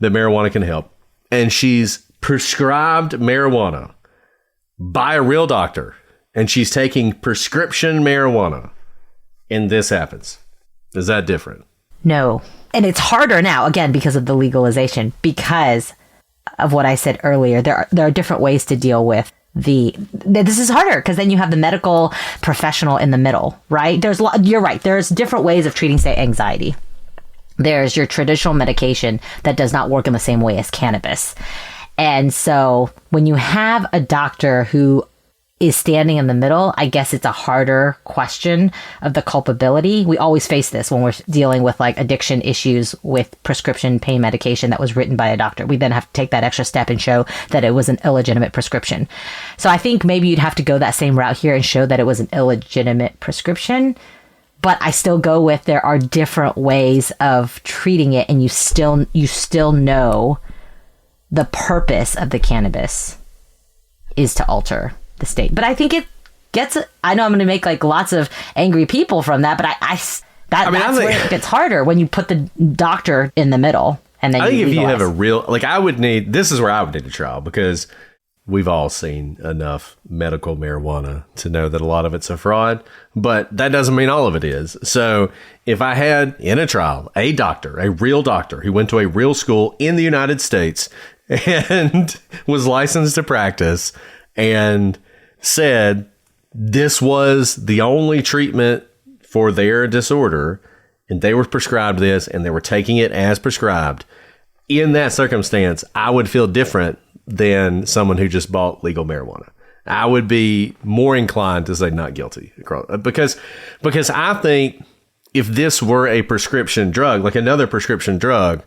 that marijuana can help. And she's prescribed marijuana by a real doctor. And she's taking prescription marijuana. And this happens. Is that different? No. And it's harder now, again, because of the legalization, because of what I said earlier. There are different ways to deal with this is harder because then you have the medical professional in the middle, right? You're right. There's different ways of treating, say, anxiety. There's your traditional medication that does not work in the same way as cannabis. And so when you have a doctor who is standing in the middle, I guess it's a harder question of the culpability. We always face this when we're dealing with like addiction issues with prescription pain medication that was written by a doctor. We then have to take that extra step and show that it was an illegitimate prescription. So I think maybe you'd have to go that same route here and show that it was an illegitimate prescription. But I still go with there are different ways of treating it, and you still know the purpose of the cannabis is to alter the state. But I think it gets, I know I'm going to make like lots of angry people from that, but that's where it gets harder when you put the doctor in the middle. And then I think if you have a real, like this is where I would need a trial, because we've all seen enough medical marijuana to know that a lot of it's a fraud, but that doesn't mean all of it is. So if I had in a trial a doctor, a real doctor who went to a real school in the United States and was licensed to practice and said this was the only treatment for their disorder and they were prescribed this and they were taking it as prescribed, in that circumstance, I would feel different than someone who just bought legal marijuana. I would be more inclined to say not guilty, because I think if this were a prescription drug, like another prescription drug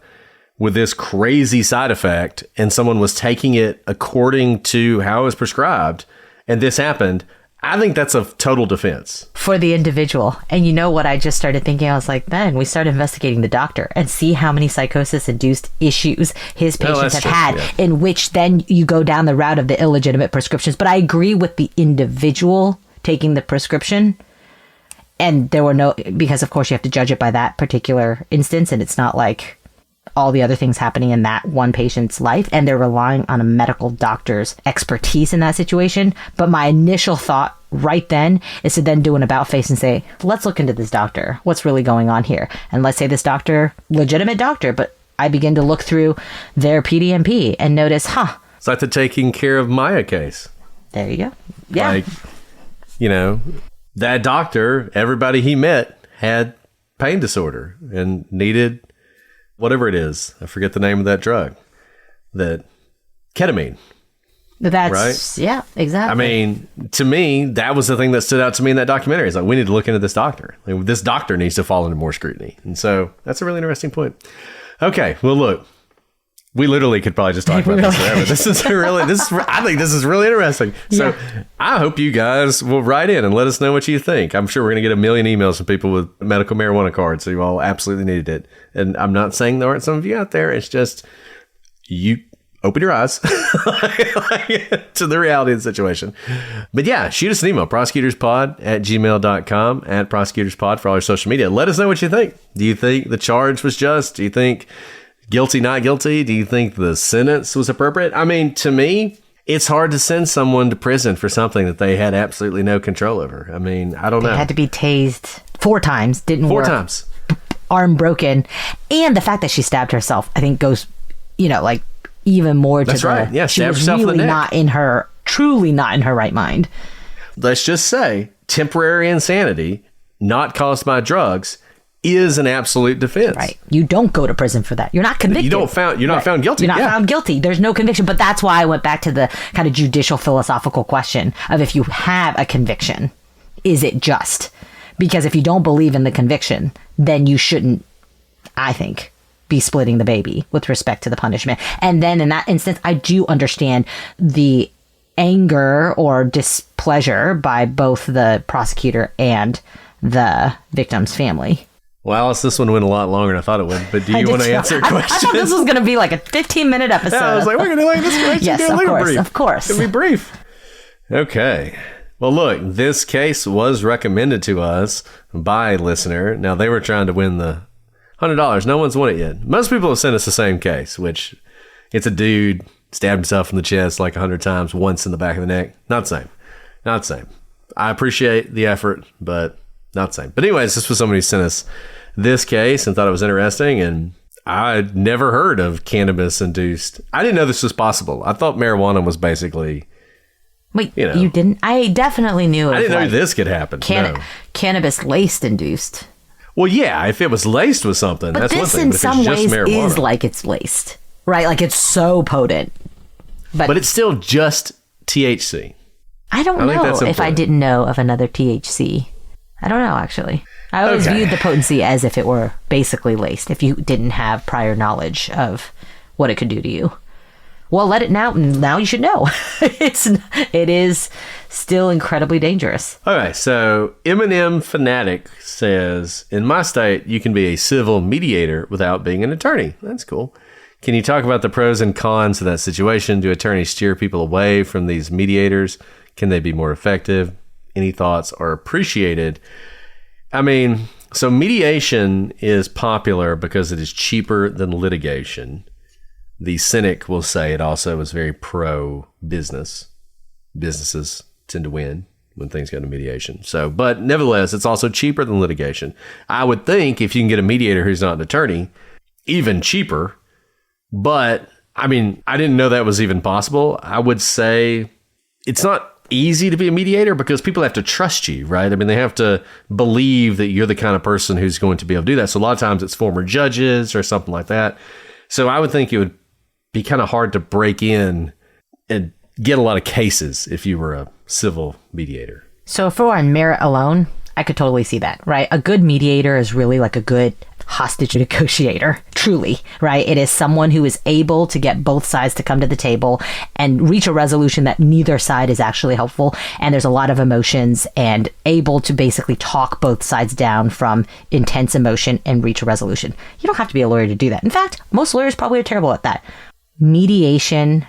with this crazy side effect, and someone was taking it according to how it was prescribed, and this happened, I think that's a total defense for the individual. And you know what I just started thinking? I was like, then we start investigating the doctor and see how many psychosis-induced issues his patients have had, in which then you go down the route of the illegitimate prescriptions. But I agree with the individual taking the prescription. And there were because of course you have to judge it by that particular instance. And it's not like all the other things happening in that one patient's life, and they're relying on a medical doctor's expertise in that situation. But my initial thought right then is to then do an about face and say, let's look into this doctor. What's really going on here? And let's say this doctor, legitimate doctor, but I begin to look through their PDMP and notice, it's like the taking care of Maya case. There you go. Yeah. Like, that doctor, everybody he met had pain disorder and needed whatever it is. I forget the name of that drug. That ketamine. That's right? Yeah, exactly. I mean, to me, that was the thing that stood out to me in that documentary. It's like, we need to look into this doctor. Like, this doctor needs to fall into more scrutiny. And so that's a really interesting point. Okay, well, look, we literally could probably just talk about this forever. I think this is really interesting. So I hope you guys will write in and let us know what you think. I'm sure we're going to get a million emails from people with medical marijuana cards, so you all absolutely needed it. And I'm not saying there aren't some of you out there. It's just you open your eyes to the reality of the situation. But yeah, shoot us an email, prosecutorspod@gmail.com, @prosecutorspod for all your social media. Let us know what you think. Do you think the charge was just? Do you think guilty, not guilty? Do you think the sentence was appropriate? I mean, to me, it's hard to send someone to prison for something that they had absolutely no control over. I mean, I don't know. They had to be tased 4 times. Didn't work. 4 times. Arm broken. And the fact that she stabbed herself, I think goes, like even more to right. Yeah, she stabbed was herself really in the neck. truly not in her right mind. Let's just say temporary insanity, not caused by drugs, is an absolute defense. Right. You don't go to prison for that. You're not convicted. You're not found guilty. You're not found guilty. There's no conviction. But that's why I went back to the kind of judicial philosophical question of if you have a conviction, is it just? Because if you don't believe in the conviction, then you shouldn't, I think, be splitting the baby with respect to the punishment. And then in that instance, I do understand the anger or displeasure by both the prosecutor and the victim's family. Well, Alice, this one went a lot longer than I thought it would, but do you want to answer questions? I thought this was going to be like a 15-minute episode. Yeah, I was like, we're going to do like this question. Yes, of course. It's going to be brief. Okay. Well, look, this case was recommended to us by a listener. Now, they were trying to win the $100. No one's won it yet. Most people have sent us the same case, which it's a dude stabbed himself in the chest like 100 times, once in the back of the neck. Not the same. Not the same. I appreciate the effort, but not the same. But anyways, this was somebody who sent us this case and thought it was interesting, and I'd never heard of cannabis-induced. I didn't know this was possible. I thought marijuana was basically... Wait, you didn't? I definitely knew. I didn't know this could happen. Cannabis laced induced. Well, yeah, if it was laced with something, but that's one this thing. In but some ways marijuana, is like it's laced, right? Like it's so potent. But it's still just THC. I don't know if I didn't know of another THC. I don't know, actually. I always viewed the potency as if it were basically laced, if you didn't have prior knowledge of what it could do to you. Well, let it now you should know. It is still incredibly dangerous. All right, so Eminem Fanatic says, in my state, you can be a civil mediator without being an attorney. That's cool. Can you talk about the pros and cons of that situation? Do attorneys steer people away from these mediators? Can they be more effective? Any thoughts are appreciated. I mean, so mediation is popular because it is cheaper than litigation. The cynic will say it also is very pro-business. Businesses tend to win when things go to mediation. So, but nevertheless, it's also cheaper than litigation. I would think if you can get a mediator who's not an attorney, even cheaper. But, I mean, I didn't know that was even possible. I would say it's not easy to be a mediator because people have to trust you, right? I mean, they have to believe that you're the kind of person who's going to be able to do that. So a lot of times it's former judges or something like that. So I would think it would be kind of hard to break in and get a lot of cases if you were a civil mediator. So if we're on merit alone, I could totally see that, right? A good mediator is really like a good hostage negotiator, truly, right? It is someone who is able to get both sides to come to the table and reach a resolution that neither side is actually helpful. And there's a lot of emotions and able to basically talk both sides down from intense emotion and reach a resolution. You don't have to be a lawyer to do that. In fact, most lawyers probably are terrible at that. Mediation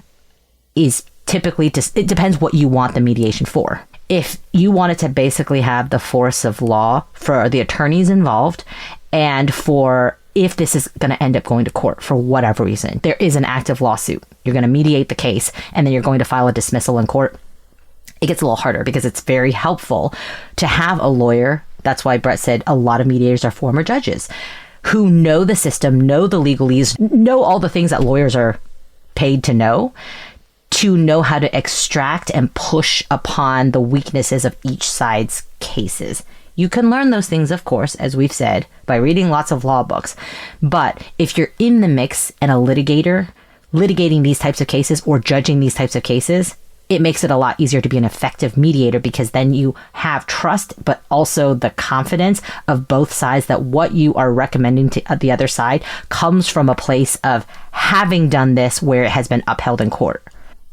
is typically just, it depends what you want the mediation for. If you wanted to basically have the force of law for the attorneys involved and for if this is going to end up going to court for whatever reason, there is an active lawsuit. You're going to mediate the case and then you're going to file a dismissal in court. It gets a little harder because it's very helpful to have a lawyer. That's why Brett said a lot of mediators are former judges who know the system, know the legalese, know all the things that lawyers are paid to know how to extract and push upon the weaknesses of each side's cases. You can learn those things, of course, as we've said, by reading lots of law books. But if you're in the mix and a litigator, litigating these types of cases or judging these types of cases, it makes it a lot easier to be an effective mediator because then you have trust, but also the confidence of both sides that what you are recommending to the other side comes from a place of having done this where it has been upheld in court.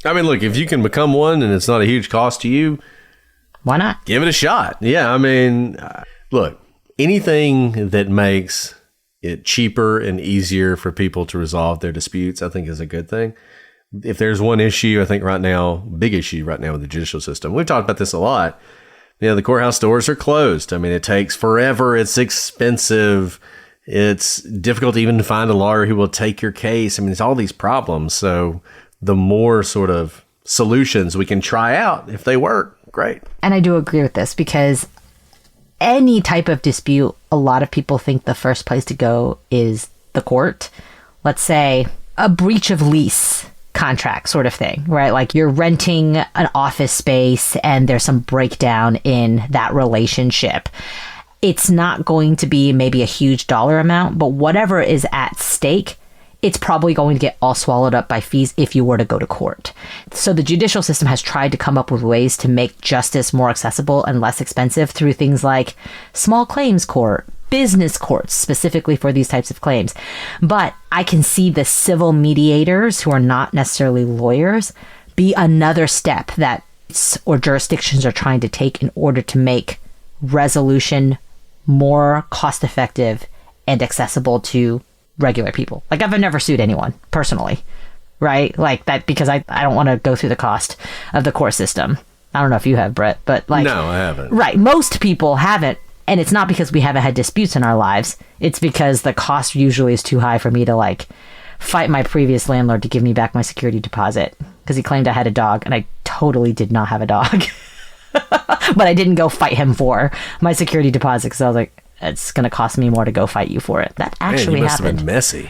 I mean, look, if you can become one and it's not a huge cost to you, why not? Give it a shot. Yeah, I mean, look, anything that makes it cheaper and easier for people to resolve their disputes, I think is a good thing. If there's one issue, I think right now, big issue right now with the judicial system, we've talked about this a lot. You know, the courthouse doors are closed. I mean, it takes forever. It's expensive. It's difficult even to find a lawyer who will take your case. I mean, it's all these problems. So the more sort of solutions we can try out, if they work, great. And I do agree with this because any type of dispute, a lot of people think the first place to go is the court. Let's say a breach of lease contract sort of thing, right? Like you're renting an office space and there's some breakdown in that relationship. it's not going to be maybe a huge dollar amount, but whatever is at stake, it's probably going to get all swallowed up by fees if you were to go to court. So the judicial system has tried to come up with ways to make justice more accessible and less expensive through things like small claims court, business courts, specifically for these types of claims. But I can see the civil mediators, who are not necessarily lawyers, be another step that or jurisdictions are trying to take in order to make resolution more cost effective and accessible to regular people. Like, I've never sued anyone personally, right? Like that, because I don't want to go through the cost of the court system. I don't know if you have, Brett, but like, no, I haven't. Right. Most people haven't. And it's not because we haven't had disputes in our lives. It's because the cost usually is too high for me to like fight my previous landlord to give me back my security deposit because he claimed I had a dog and I totally did not have a dog. But I didn't go fight him for my security deposit because I was like, it's going to cost me more to go fight you for it. That actually must happened. have been messy.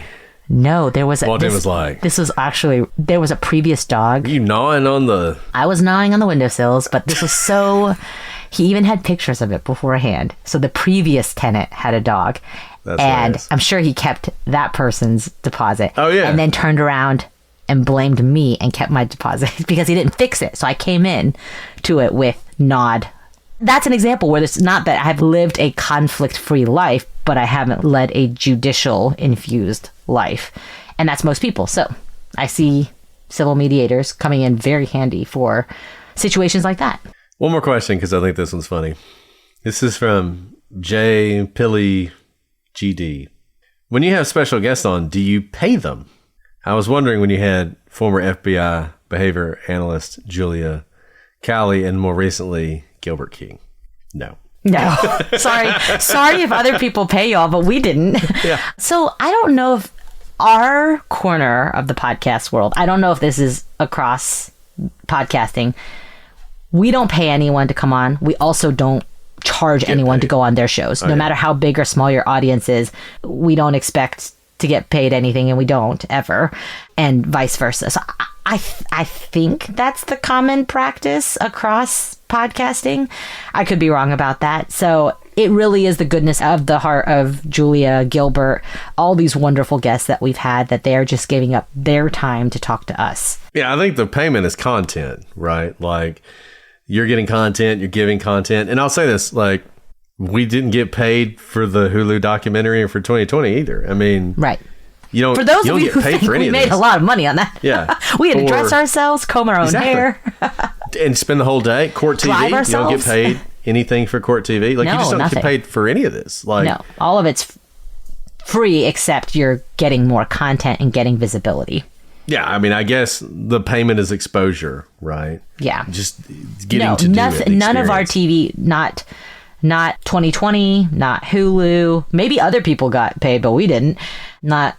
No, there was What it was like? This was actually, there was a previous dog. You gnawing on the... I was gnawing on the windowsills, but this was so... He even had pictures of it beforehand. So the previous tenant had a dog. That's and nice. I'm sure he kept that person's deposit. Oh, yeah. And then turned around and blamed me and kept my deposit because he didn't fix it. So I came in to it with nod. That's an example where it's not that I've lived a conflict-free life, but I haven't led a judicial-infused life. And that's most people. So I see civil mediators coming in very handy for situations like that. One more question, because I think this one's funny. This is from J. Pilly GD. When you have special guests on, do you pay them? I was wondering when you had former FBI behavior analyst Julia Cowley and more recently Gilbert King. No. No. Sorry if other people pay y'all, but we didn't. Yeah. So I don't know if our corner of the podcast world, I don't know if this is across podcasting. We don't pay anyone to come on. We also don't charge anyone to go on their shows. No matter how big or small your audience is, we don't expect to get paid anything, and we don't ever, and vice versa. So I think that's the common practice across podcasting. I could be wrong about that. So it really is the goodness of the heart of Julia, Gilbert, all these wonderful guests that we've had, that they are just giving up their time to talk to us. Yeah, I think the payment is content, right? Like, you're getting content, you're giving content. And I'll say this, like, we didn't get paid for the Hulu documentary for 2020 either. I mean, right. You don't, for those you of you get who paid think for any we of made this. a lot of money on that. Yeah. We had to dress ourselves, comb our own hair. And spend the whole day. Court TV, Drive you don't get ourselves. paid anything for Court TV. Like, No, you just don't nothing. get paid for any of this. Like, No, all of it's free, except you're getting more content and getting visibility. yeah, I mean, I guess the payment is exposure, right? Yeah. Just getting to do it. None of our experience. TV, not 2020, not Hulu. Maybe other people got paid, but we didn't. Not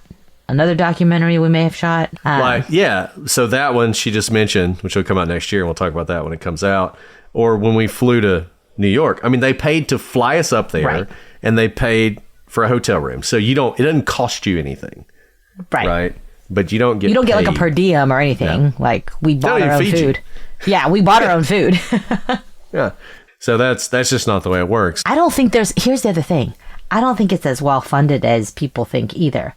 another documentary we may have shot. Like, yeah. So that one she just mentioned, which will come out next year, and we'll talk about that when it comes out. Or when we flew to New York. I mean, they paid to fly us up there, Right. and they paid for a hotel room. So it doesn't cost you anything. Right. But you don't get You don't get like a paid. per diem or anything. No. Like, we bought even our own feed you. food. Yeah, we bought our own food. Yeah. So that's just not the way it works. I don't think here's the other thing. I don't think it's as well funded as people think either.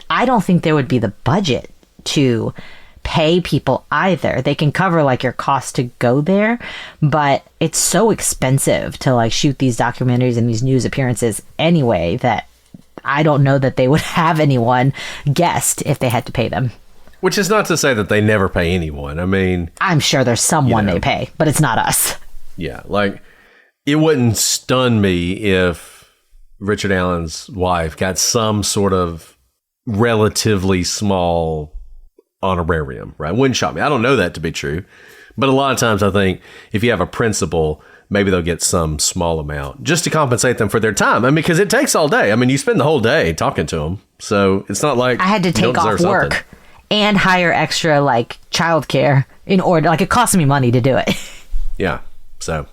I don't think there would be the budget to pay people either. They can cover like your cost to go there, but it's so expensive to like shoot these documentaries and these news appearances anyway that I don't know that they would have anyone guest if they had to pay them. Which is not to say that they never pay anyone. I mean, I'm sure there's someone they pay, but it's not us. yeah, like, it wouldn't stun me if Richard Allen's wife got some sort of relatively small honorarium, right? Wouldn't shock me. I don't know that to be true. But a lot of times I think if you have a principal, maybe they'll get some small amount just to compensate them for their time. I mean, because it takes all day. I mean, you spend the whole day talking to them. So it's not like I had to you don't take off deserve work something. and hire extra like childcare in order, like, it cost me money to do it. Yeah. So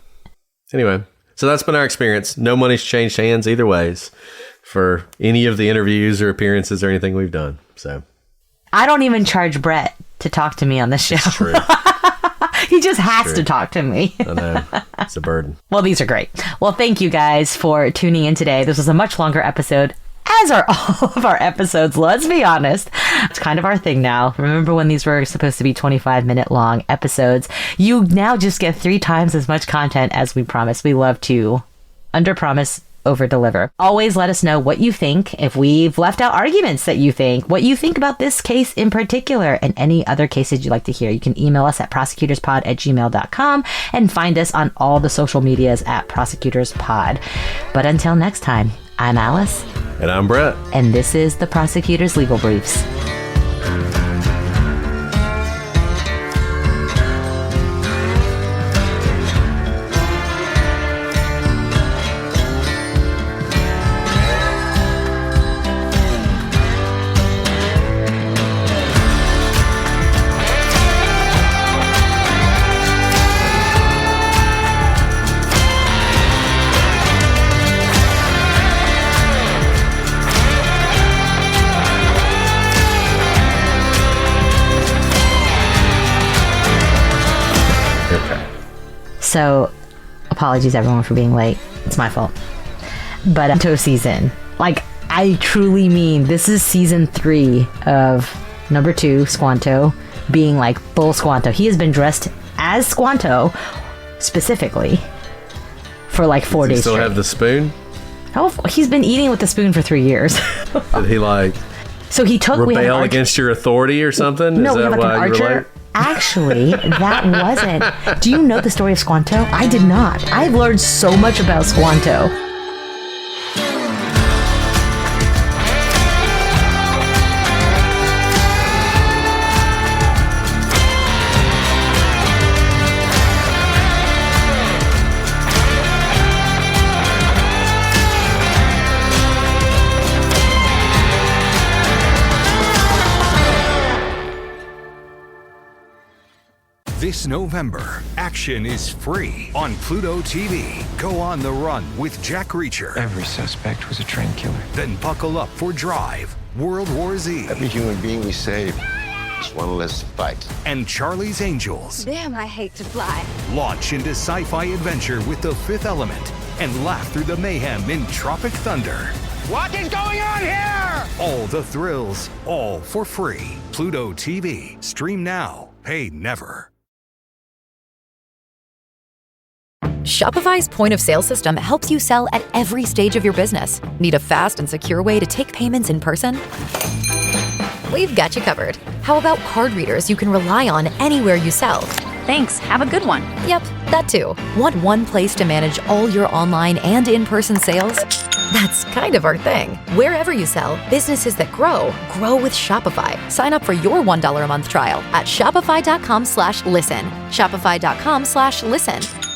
anyway, so that's been our experience. No money's changed hands either ways for any of the interviews or appearances or anything we've done. So I don't even charge Brett to talk to me on this show. it's true. He He just has to talk to me. I know. It's a burden. Well, these are great. Well, thank you guys for tuning in today. This was a much longer episode, as are all of our episodes, let's be honest. It's kind of our thing now. Remember when these were supposed to be 25-minute long episodes? You now just get 3 times as much content as we promised. We love to under-promise, over-deliver. Always let us know what you think, if we've left out arguments that you think, what you think about this case in particular, and any other cases you'd like to hear. You can email us at prosecutorspod@gmail.com and find us on all the social medias at prosecutorspod. But until next time, I'm Alice. And I'm Brett. And this is the Prosecutor's Legal Briefs. So, apologies everyone for being late. It's my fault. But Squanto season. Like, I truly mean, this is season 3 of number 2, Squanto, being like full Squanto. He has been dressed as Squanto, specifically, for like 4 days Does he still straight. have the spoon? Oh, he's been eating with the spoon for 3 years. Did he like So he took... rebel against your authority or something? No, Is we have that like an why you were archer. late? Actually, that wasn't. Do you know the story of Squanto? I did not. I've learned so much about Squanto. This November, action is free on Pluto TV. Go on the run with Jack Reacher. Every suspect was a trained killer. Then buckle up for Drive, World War Z, Every human being we save is one less to fight. and Charlie's Angels. Damn, I hate to fly. Launch into sci-fi adventure with The Fifth Element and laugh through the mayhem in Tropic Thunder. What is going on here? All the thrills, all for free. Pluto TV. Stream now. Pay never. Shopify's point of sale system helps you sell at every stage of your business. Need a fast and secure way to take payments in person? We've got you covered. How about card readers you can rely on anywhere you sell? Thanks. Have a good one. Yep, that too. Want one place to manage all your online and in-person sales? That's kind of our thing. Wherever you sell, businesses that grow with Shopify. Sign up for your $1 a month trial at shopify.com/listen. Shopify.com/listen.